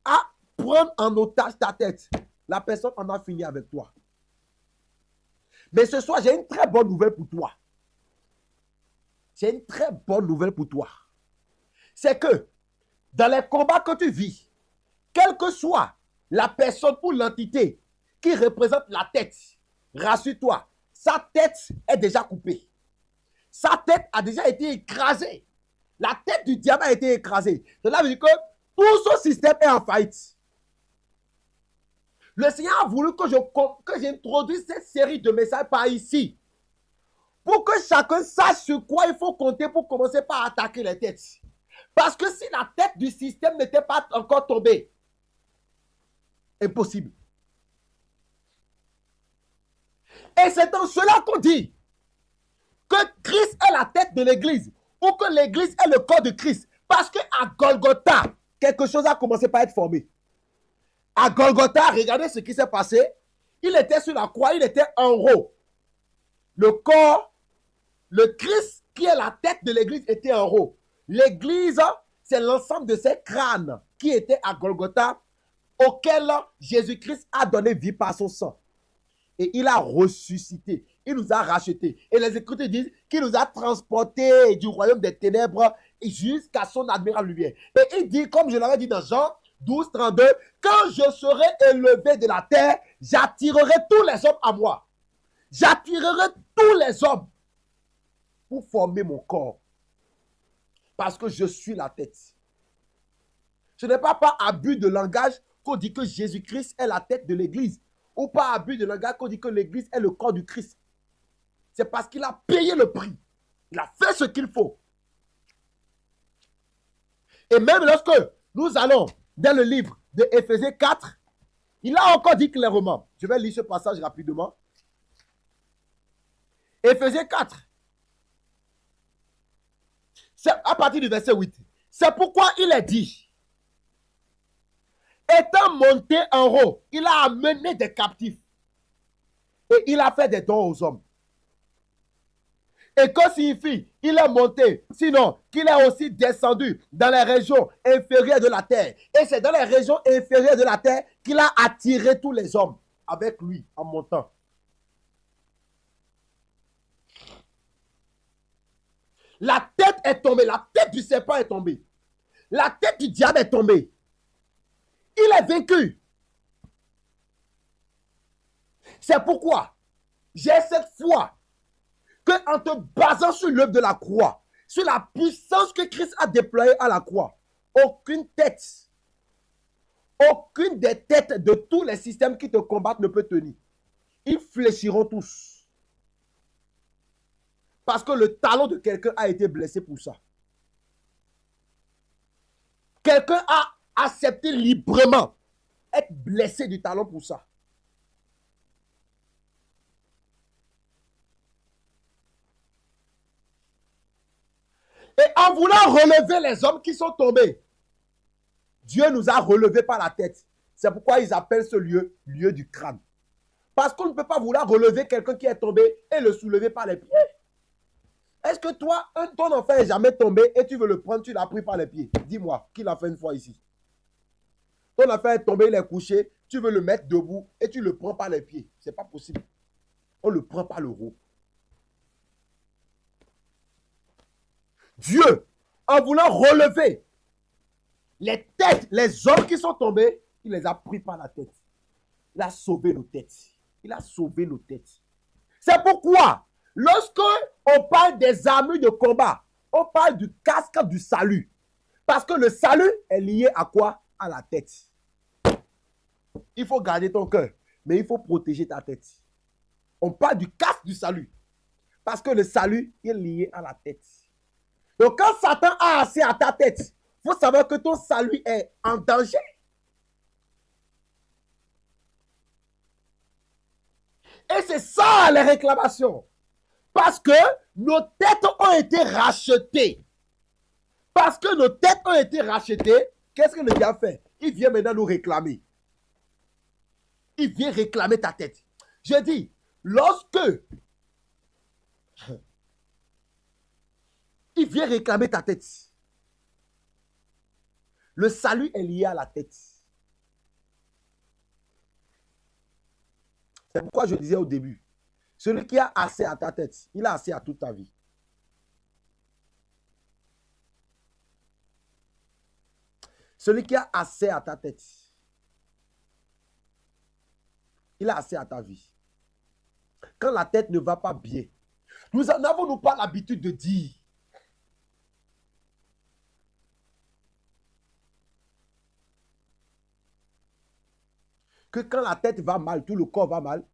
à prendre en otage ta tête, la personne en a fini avec toi. Mais ce soir, j'ai une très bonne nouvelle pour toi. J'ai une très bonne nouvelle pour toi. C'est que dans les combats que tu vis, quelle que soit la personne ou l'entité qui représente la tête, rassure-toi, sa tête est déjà coupée. Sa tête a déjà été écrasée. La tête du diable a été écrasée. Cela veut dire que tout son système est en faillite. Le Seigneur a voulu que j'introduise cette série de messages par ici. Pour que chacun sache sur quoi il faut compter pour commencer par attaquer les têtes. Parce que si la tête du système n'était pas encore tombée, impossible. Et c'est dans cela qu'on dit que Christ est la tête de l'église ou que l'église est le corps de Christ. Parce qu'à Golgotha, quelque chose a commencé par être formé. À Golgotha, regardez ce qui s'est passé. Il était sur la croix, il était en haut. Le corps, le Christ qui est la tête de l'église était en haut. L'église, c'est l'ensemble de ces crânes qui étaient à Golgotha, auquel Jésus-Christ a donné vie par son sang. Et il a ressuscité. Il nous a rachetés. Et les Écritures disent qu'il nous a transportés du royaume des ténèbres jusqu'à son admirable lumière. Et il dit, comme je l'avais dit dans Jean 12, 32, quand je serai élevé de la terre, j'attirerai tous les hommes à moi. J'attirerai tous les hommes pour former mon corps. Parce que je suis la tête. Ce n'est pas par abus de langage qu'on dit que Jésus-Christ est la tête de l'église. Ou par abus de langage qu'on dit que l'église est le corps du Christ. C'est parce qu'il a payé le prix. Il a fait ce qu'il faut. Et même lorsque nous allons dans le livre de Éphésiens 4, il a encore dit clairement. Je vais lire ce passage rapidement. Éphésiens 4. C'est à partir du verset 8. C'est pourquoi il est dit, étant monté en haut, il a amené des captifs et il a fait des dons aux hommes. Et que signifie il est monté? Sinon, qu'il est aussi descendu dans les régions inférieures de la terre. Et c'est dans les régions inférieures de la terre qu'il a attiré tous les hommes avec lui en montant. La tête est tombée, la tête du serpent est tombée. La tête du diable est tombée. Il est vaincu. C'est pourquoi j'ai cette foi qu'en te basant sur l'œuvre de la croix, sur la puissance que Christ a déployée à la croix, aucune des têtes de tous les systèmes qui te combattent ne peut tenir. Ils fléchiront tous. Parce que le talon de quelqu'un a été blessé pour ça. Quelqu'un a accepté librement être blessé du talon pour ça. Et en voulant relever les hommes qui sont tombés, Dieu nous a relevés par la tête. C'est pourquoi ils appellent ce lieu, lieu du crâne. Parce qu'on ne peut pas vouloir relever quelqu'un qui est tombé et le soulever par les pieds. Est-ce que toi, ton enfant n'est jamais tombé et tu veux le prendre, tu l'as pris par les pieds? Dis-moi, qui l'a fait une fois ici? Ton enfant est tombé, il est couché, tu veux le mettre debout et tu le prends par les pieds. Ce n'est pas possible. On le prend par le haut. Dieu, en voulant relever les têtes, les hommes qui sont tombés, il les a pris par la tête. Il a sauvé nos têtes. Il a sauvé nos têtes. C'est pourquoi, lorsque on parle des armures de combat, on parle du casque du salut. Parce que le salut est lié à quoi? À la tête. Il faut garder ton cœur, mais il faut protéger ta tête. On parle du casque du salut. Parce que le salut est lié à la tête. Donc quand Satan a assez à ta tête, il faut savoir que ton salut est en danger. Et c'est ça les réclamations. Parce que nos têtes ont été rachetées. Parce que nos têtes ont été rachetées, qu'est-ce que le diable fait? Il vient maintenant nous réclamer. Il vient réclamer ta tête. Je dis, lorsque il vient réclamer ta tête, le salut est lié à la tête. C'est pourquoi je disais au début, celui qui a assez à ta tête, il a assez à toute ta vie. Celui qui a assez à ta tête, il a assez à ta vie. Quand la tête ne va pas bien, nous n'avons-nous pas l'habitude de dire que quand la tête va mal, tout le corps va mal?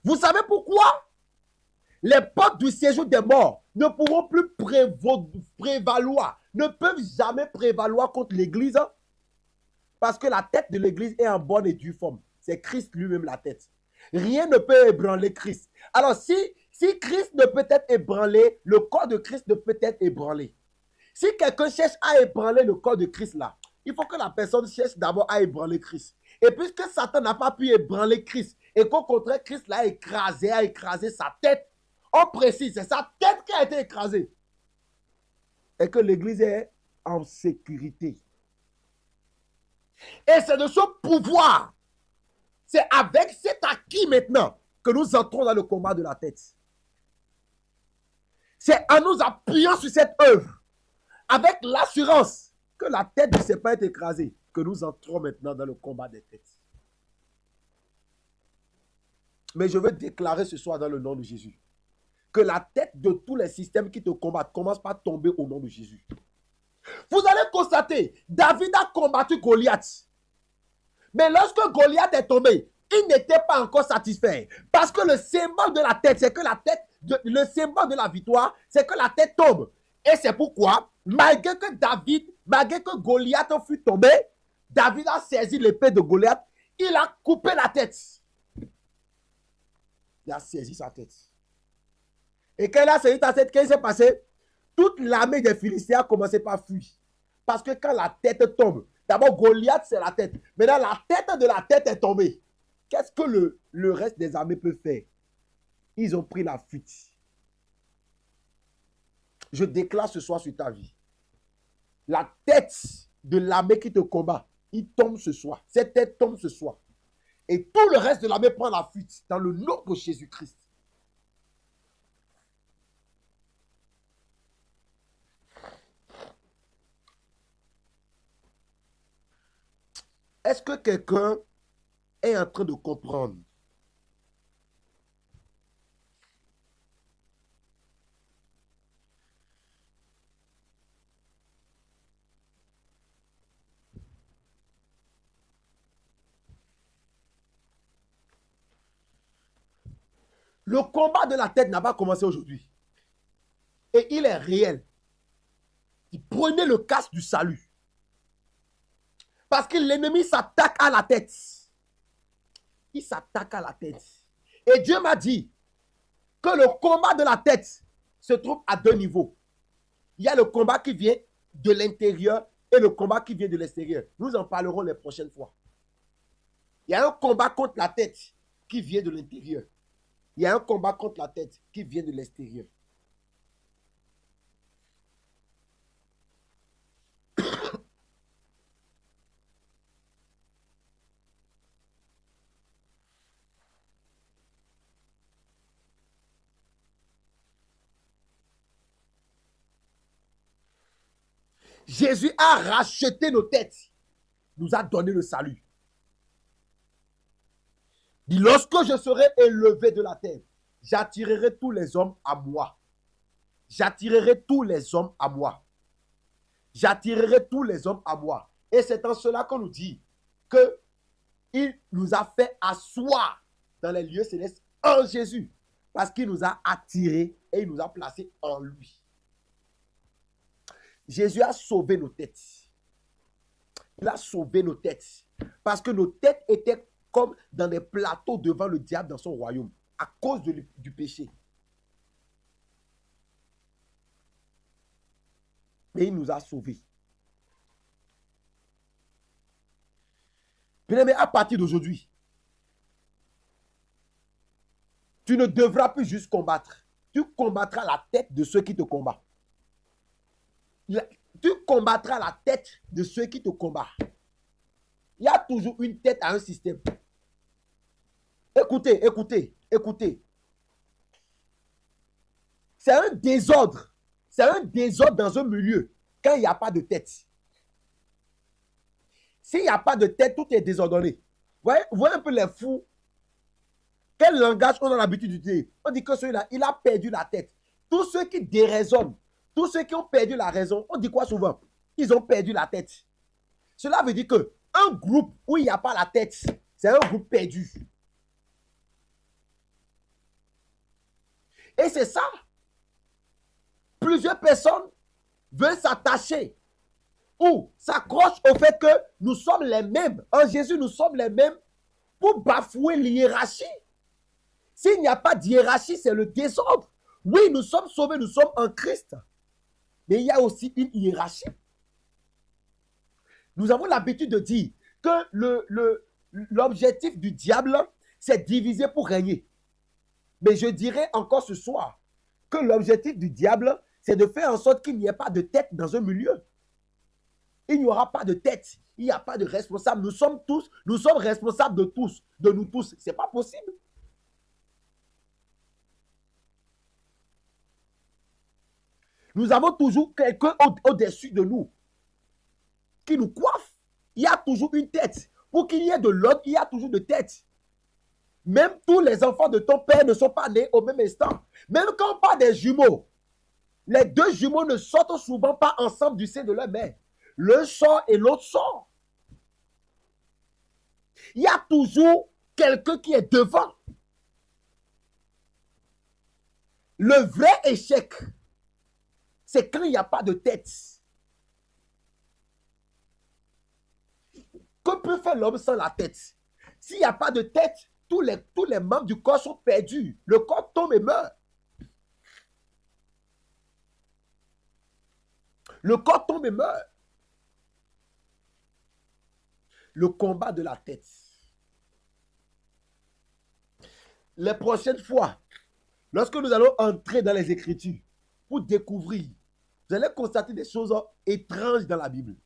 Vous savez pourquoi? Les portes du séjour des morts ne pourront plus prévaloir, ne peuvent jamais prévaloir contre l'Église, parce que la tête de l'Église est en bonne et due forme. C'est Christ lui-même la tête. Rien ne peut ébranler Christ. Alors si Christ ne peut être ébranlé, le corps de Christ ne peut être ébranlé. Si quelqu'un cherche à ébranler le corps de Christ là, il faut que la personne cherche d'abord à ébranler Christ. Et puisque Satan n'a pas pu ébranler Christ, et qu'au contraire Christ l'a écrasé, a écrasé sa tête, on précise, c'est sa tête qui a été écrasée. Et que l'Église est en sécurité. Et c'est de ce pouvoir, c'est avec cet acquis maintenant que nous entrons dans le combat de la tête. C'est en nous appuyant sur cette œuvre, avec l'assurance que la tête ne s'est pas été écrasée, que nous entrons maintenant dans le combat des têtes. Mais je veux déclarer ce soir dans le nom de Jésus que la tête de tous les systèmes qui te combattent commence par tomber au nom de Jésus. Vous allez constater, David a combattu Goliath. Mais lorsque Goliath est tombé, il n'était pas encore satisfait. Parce que le symbole de la tête, c'est que la tête, le symbole de la victoire, c'est que la tête tombe. Et c'est pourquoi, malgré que Goliath fut tombé, David a saisi l'épée de Goliath, il a coupé la tête. Il a saisi sa tête. Et quand il a saisi sa tête, qu'est-ce qui s'est passé? Toute l'armée des Philistins a commencé par fuir. Parce que quand la tête tombe, d'abord Goliath c'est la tête. Maintenant la tête de la tête est tombée. Qu'est-ce que le reste des armées peut faire? Ils ont pris la fuite. Je déclare ce soir sur ta vie. La tête de l'armée qui te combat, il tombe ce soir. Cette tête tombe ce soir. Et tout le reste de l'armée prend la fuite dans le nom de Jésus-Christ. Est-ce que quelqu'un est en train de comprendre? Le combat de la tête n'a pas commencé aujourd'hui. Et il est réel. Prenez le casque du salut. Parce que l'ennemi s'attaque à la tête. Il s'attaque à la tête. Et Dieu m'a dit que le combat de la tête se trouve à deux niveaux. Il y a le combat qui vient de l'intérieur et le combat qui vient de l'extérieur. Nous en parlerons les prochaines fois. Il y a un combat contre la tête qui vient de l'intérieur. Il y a un combat contre la tête qui vient de l'extérieur. Jésus a racheté nos têtes, nous a donné le salut. Dit, lorsque je serai élevé de la terre, j'attirerai tous les hommes à moi. J'attirerai tous les hommes à moi. J'attirerai tous les hommes à moi. Et c'est en cela qu'on nous dit qu'il nous a fait asseoir dans les lieux célestes en Jésus. Parce qu'il nous a attirés et il nous a placés en lui. Jésus a sauvé nos têtes. Il a sauvé nos têtes. Parce que nos têtes étaient comme dans des plateaux devant le diable dans son royaume. À cause du péché. Et il nous a sauvés. Bien aimé, à partir d'aujourd'hui, tu ne devras plus juste combattre. Tu combattras la tête de ceux qui te combattent. Tu combattras la tête de ceux qui te combattent. Il y a toujours une tête à un système. Écoutez, écoutez, écoutez. C'est un désordre. C'est un désordre dans un milieu quand il n'y a pas de tête. S'il n'y a pas de tête, tout est désordonné. Vous voyez un peu les fous. Quel langage on a l'habitude d'utiliser? On dit que celui-là, il a perdu la tête. Tous ceux qui déraisonnent, tous ceux qui ont perdu la raison, on dit quoi souvent? Ils ont perdu la tête. Cela veut dire que un groupe où il n'y a pas la tête, c'est un groupe perdu. Et c'est ça. Plusieurs personnes veulent s'attacher ou s'accrochent au fait que nous sommes les mêmes. En Jésus, nous sommes les mêmes pour bafouer l'hiérarchie. S'il n'y a pas d'hiérarchie, c'est le désordre. Oui, nous sommes sauvés, nous sommes en Christ. Mais il y a aussi une hiérarchie. Nous avons l'habitude de dire que l'objectif du diable, c'est diviser pour régner. Mais je dirais encore ce soir que l'objectif du diable, c'est de faire en sorte qu'il n'y ait pas de tête dans un milieu. Il n'y aura pas de tête. Il n'y a pas de responsable. Nous sommes responsables de tous, de nous tous. Ce n'est pas possible. Nous avons toujours quelqu'un au-dessus de nous qui nous coiffe. Il y a toujours une tête. Pour qu'il y ait de l'ordre, il y a toujours de tête. Même tous les enfants de ton père ne sont pas nés au même instant. Même quand on parle des jumeaux, les deux jumeaux ne sortent souvent pas ensemble du sein de leur mère. L'un sort et l'autre sort. Il y a toujours quelqu'un qui est devant. Le vrai échec, c'est quand il n'y a pas de tête. Que peut faire l'homme sans la tête? S'il n'y a pas de tête, tous les membres du corps sont perdus. Le corps tombe et meurt. Le corps tombe et meurt. Le combat de la tête. Les prochaines fois, lorsque nous allons entrer dans les Écritures pour découvrir, vous allez constater des choses étranges dans la Bible.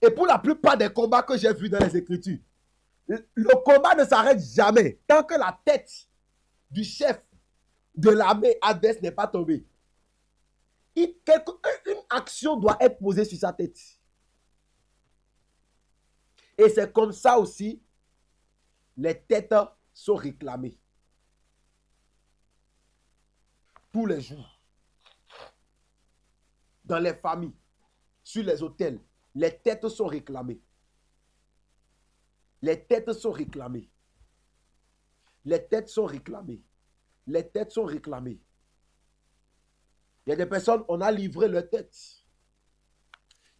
Et pour la plupart des combats que j'ai vus dans les Écritures, le combat ne s'arrête jamais tant que la tête du chef de l'armée adverse n'est pas tombée. Une action doit être posée sur sa tête. Et c'est comme ça aussi, les têtes sont réclamées. Tous les jours. Dans les familles, sur les hôtels, les têtes sont réclamées. Les têtes sont réclamées. Les têtes sont réclamées. Les têtes sont réclamées. Il y a des personnes, on a livré leur tête.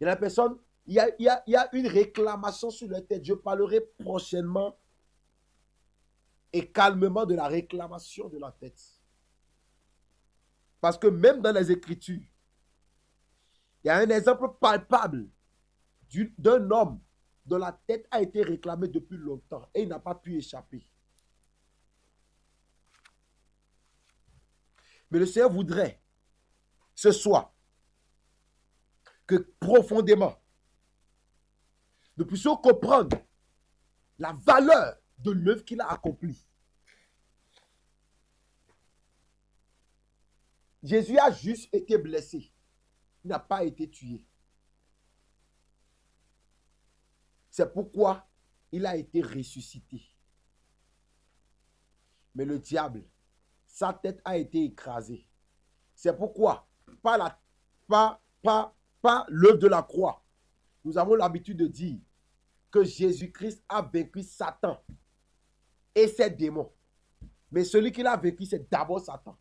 Il y a des personnes, il y a une réclamation sur leur tête. Je parlerai prochainement et calmement de la réclamation de la tête. Parce que même dans les Écritures, il y a un exemple palpable d'un homme dont la tête a été réclamée depuis longtemps et il n'a pas pu échapper. Mais le Seigneur voudrait ce soir que profondément nous puissions comprendre la valeur de l'œuvre qu'il a accomplie. Jésus a juste été blessé. Il n'a pas été tué. C'est pourquoi il a été ressuscité. Mais le diable, sa tête a été écrasée. C'est pourquoi, pas l'œuvre de la croix, nous avons l'habitude de dire que Jésus-Christ a vaincu Satan et ses démons. Mais celui qui l'a vaincu, c'est d'abord Satan.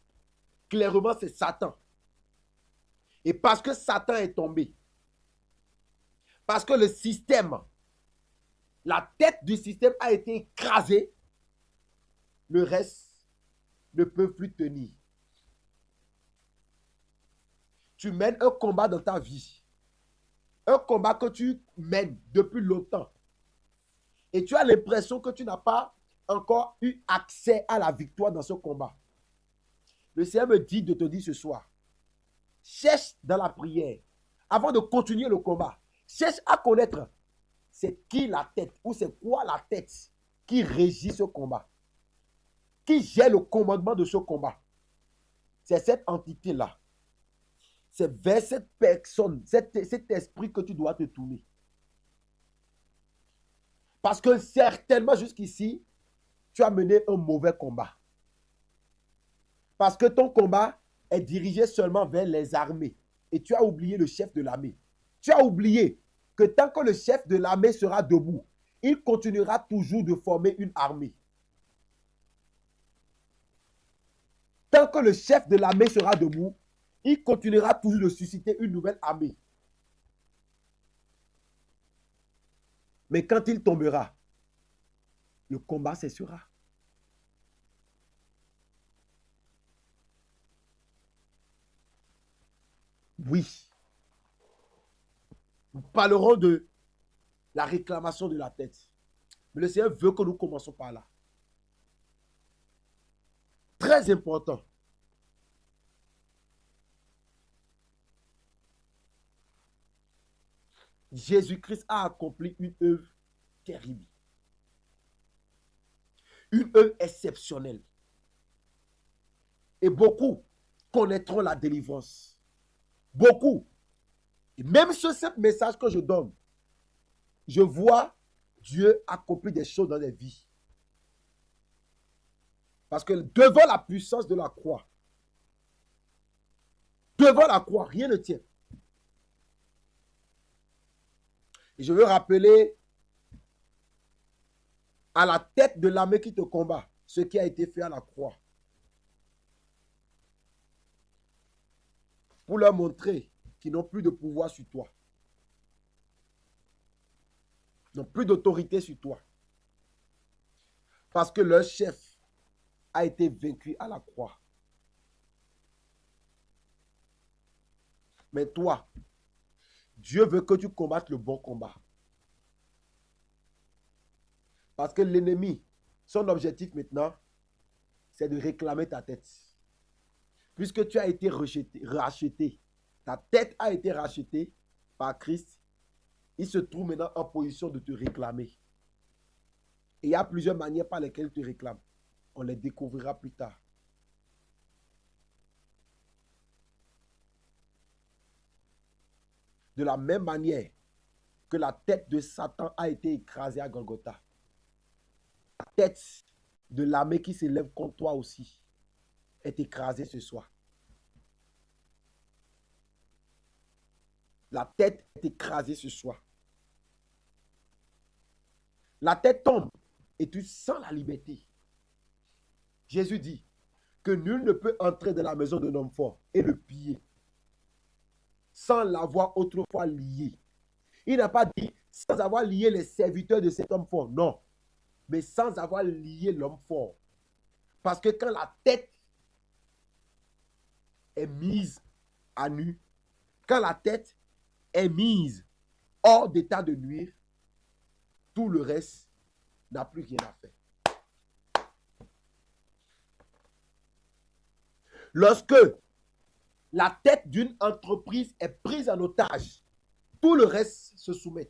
Clairement, c'est Satan. Et parce que Satan est tombé, parce que le système, la tête du système a été écrasée, le reste ne peut plus tenir. Tu mènes un combat dans ta vie. Un combat que tu mènes depuis longtemps. Et tu as l'impression que tu n'as pas encore eu accès à la victoire dans ce combat. Le Seigneur me dit de te dire ce soir, cherche dans la prière, avant de continuer le combat, cherche à connaître c'est qui la tête ou c'est quoi la tête qui régit ce combat, qui gère le commandement de ce combat. C'est cette entité-là. C'est vers cette personne, cet esprit que tu dois te tourner. Parce que certainement jusqu'ici, tu as mené un mauvais combat. Parce que ton combat est dirigé seulement vers les armées. Et tu as oublié le chef de l'armée. Tu as oublié que tant que le chef de l'armée sera debout, il continuera toujours de former une armée. Tant que le chef de l'armée sera debout, il continuera toujours de susciter une nouvelle armée. Mais quand il tombera, le combat cessera. Oui. Nous parlerons de la réclamation de la tête. Mais le Seigneur veut que nous commençons par là. Très important. Jésus-Christ a accompli une œuvre terrible. Une œuvre exceptionnelle. Et beaucoup connaîtront la délivrance. Beaucoup. Et même sur ce message que je donne, je vois Dieu accomplir des choses dans les vies. Parce que devant la puissance de la croix, rien ne tient. Et je veux rappeler à la tête de l'armée qui te combat ce qui a été fait à la croix. Pour leur montrer qu'ils n'ont plus de pouvoir sur toi. Ils n'ont plus d'autorité sur toi. Parce que leur chef a été vaincu à la croix. Mais toi, Dieu veut que tu combattes le bon combat. Parce que l'ennemi, son objectif maintenant, c'est de réclamer ta tête. Puisque tu as été racheté, ta tête a été rachetée par Christ, il se trouve maintenant en position de te réclamer. Et il y a plusieurs manières par lesquelles il te réclame. On les découvrira plus tard. De la même manière que la tête de Satan a été écrasée à Golgotha, la tête de l'armée qui s'élève contre toi aussi est écrasée ce soir. La tête est écrasée ce soir. La tête tombe et tu sens la liberté. Jésus dit que nul ne peut entrer dans la maison d'un homme fort et le piller sans l'avoir autrefois lié. Il n'a pas dit sans avoir lié les serviteurs de cet homme fort. Non, mais sans avoir lié l'homme fort. Parce que quand la tête est mise à nu, quand la tête est mise hors d'état de nuire, tout le reste n'a plus rien à faire. Lorsque la tête d'une entreprise est prise en otage, tout le reste se soumet.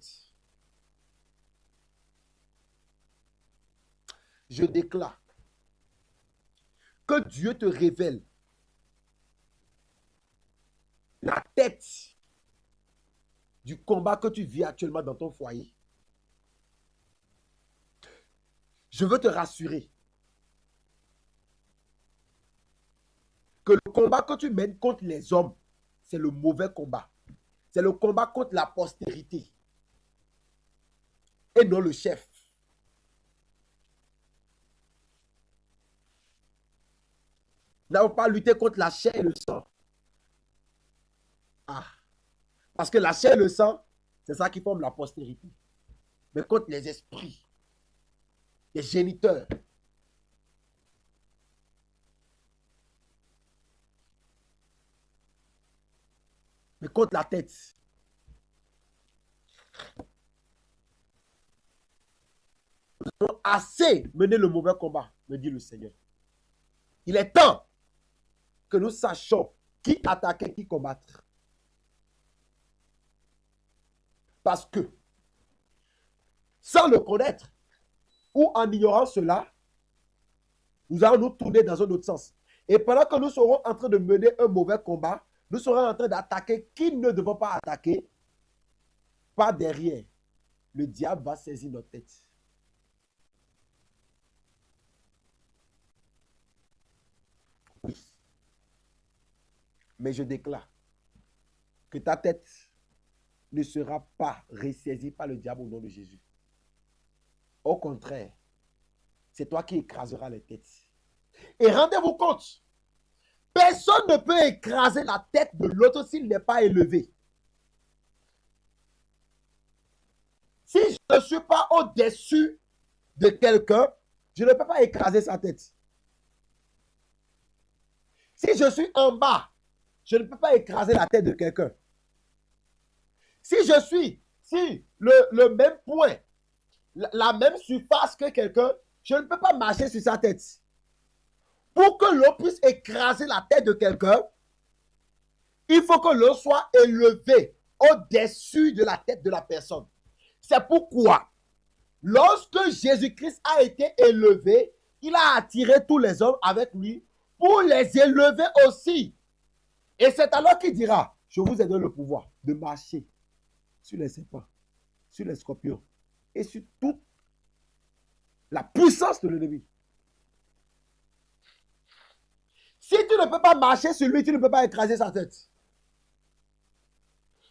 Je déclare que Dieu te révèle la tête du combat que tu vis actuellement dans ton foyer. Je veux te rassurer que le combat que tu mènes contre les hommes, c'est le mauvais combat. C'est le combat contre la postérité et non le chef. Nous n'avons pas lutté contre la chair et le sang. Ah. Parce que la chair et le sang, c'est ça qui forme la postérité. Mais contre les esprits, les géniteurs, mais contre la tête. avons assez mené le mauvais combat, me dit le Seigneur. Il est temps que nous sachions qui attaquer, qui combattre. Parce que, sans le connaître, ou en ignorant cela, nous allons nous tourner dans un autre sens. Et pendant que nous serons en train de mener un mauvais combat, nous serons en train d'attaquer qui ne devons pas attaquer. Par derrière, le diable va saisir notre tête. Mais je déclare que ta tête ne sera pas ressaisie par le diable au nom de Jésus. Au contraire, c'est toi qui écraseras les têtes. Et rendez-vous compte, personne ne peut écraser la tête de l'autre s'il n'est pas élevé. Si je ne suis pas au-dessus de quelqu'un, je ne peux pas écraser sa tête. Si je suis en bas, je ne peux pas écraser la tête de quelqu'un. Si je suis sur le même point, la même surface que quelqu'un, je ne peux pas marcher sur sa tête. Pour que l'on puisse écraser la tête de quelqu'un, il faut que l'on soit élevé au-dessus de la tête de la personne. C'est pourquoi, lorsque Jésus-Christ a été élevé, il a attiré tous les hommes avec lui pour les élever aussi. Et c'est alors qu'il dira, je vous ai donné le pouvoir de marcher sur les serpents, sur les scorpions et sur toute la puissance de l'ennemi. Si tu ne peux pas marcher sur lui, tu ne peux pas écraser sa tête.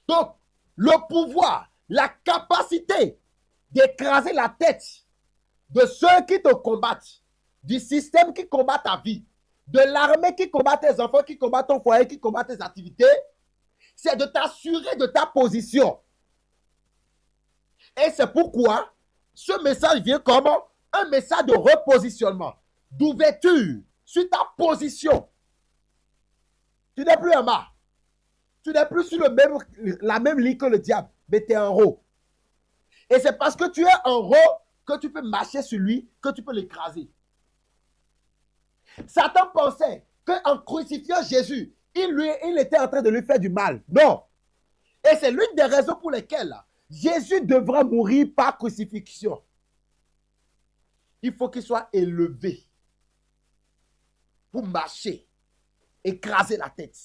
Donc, le pouvoir, la capacité d'écraser la tête de ceux qui te combattent, du système qui combat ta vie, de l'armée qui combat tes enfants, qui combat ton foyer, qui combat tes activités, c'est de t'assurer de ta position. Et c'est pourquoi ce message vient comme un message de repositionnement, d'ouverture sur ta position. Tu n'es plus en bas. Tu n'es plus sur la même ligne que le diable, mais tu es en haut. Et c'est parce que tu es en haut que tu peux marcher sur lui, que tu peux l'écraser. Satan pensait qu'en crucifiant Jésus, il était en train de lui faire du mal. Non. Et c'est l'une des raisons pour lesquelles Jésus devra mourir par crucifixion. Il faut qu'il soit élevé pour marcher, écraser la tête.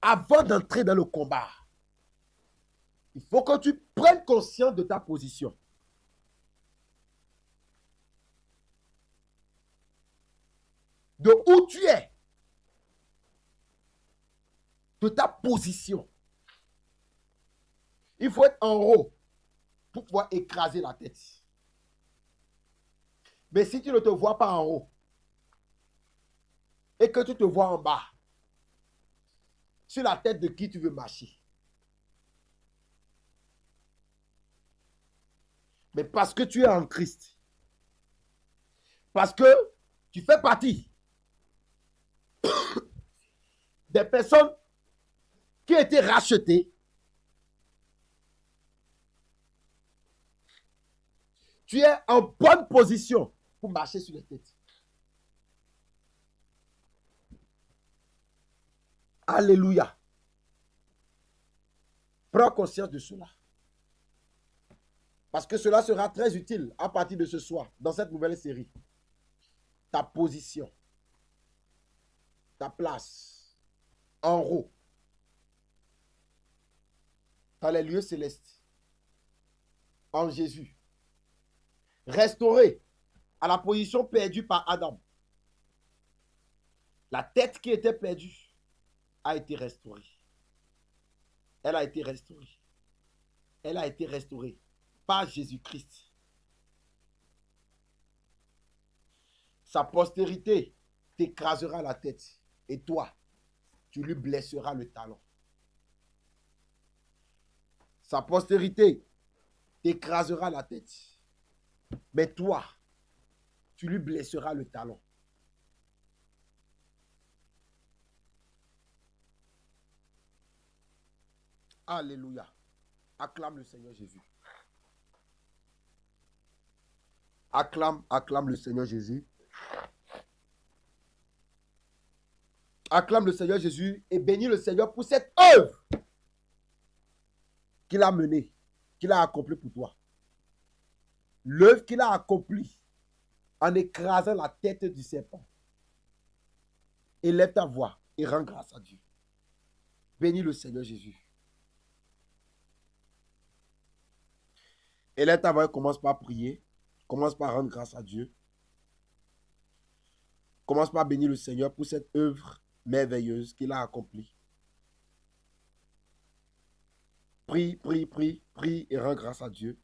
Avant d'entrer dans le combat, il faut que tu prennes conscience de ta position. De où tu es. De ta position. Il faut être en haut pour pouvoir écraser la tête. Mais si tu ne te vois pas en haut et que tu te vois en bas, sur la tête de qui tu veux marcher. Mais parce que tu es en Christ. Parce que tu fais partie des personnes qui ont été rachetées. Tu es en bonne position pour marcher sur les têtes. Alléluia. Prends conscience de cela. Parce que cela sera très utile à partir de ce soir, dans cette nouvelle série. Ta position, ta place, en haut, dans les lieux célestes, en Jésus. Restauré à la position perdue par Adam. La tête qui était perdue a été restaurée. Elle a été restaurée. Elle a été restaurée par Jésus-Christ. Sa postérité t'écrasera la tête et toi, tu lui blesseras le talon. Sa postérité t'écrasera la tête, mais toi, tu lui blesseras le talon. Alléluia. Acclame le Seigneur Jésus. Acclame le Seigneur Jésus. Acclame le Seigneur Jésus et bénis le Seigneur pour cette œuvre qu'il a menée, qu'il a accomplie pour toi. L'œuvre qu'il a accomplie en écrasant la tête du serpent. Élève ta voix et rends grâce à Dieu. Bénis le Seigneur Jésus. Élève ta voix et commence par prier. Commence par rendre grâce à Dieu. Commence par bénir le Seigneur pour cette œuvre merveilleuse qu'il a accomplie. Prie, prie, prie, prie et rends grâce à Dieu.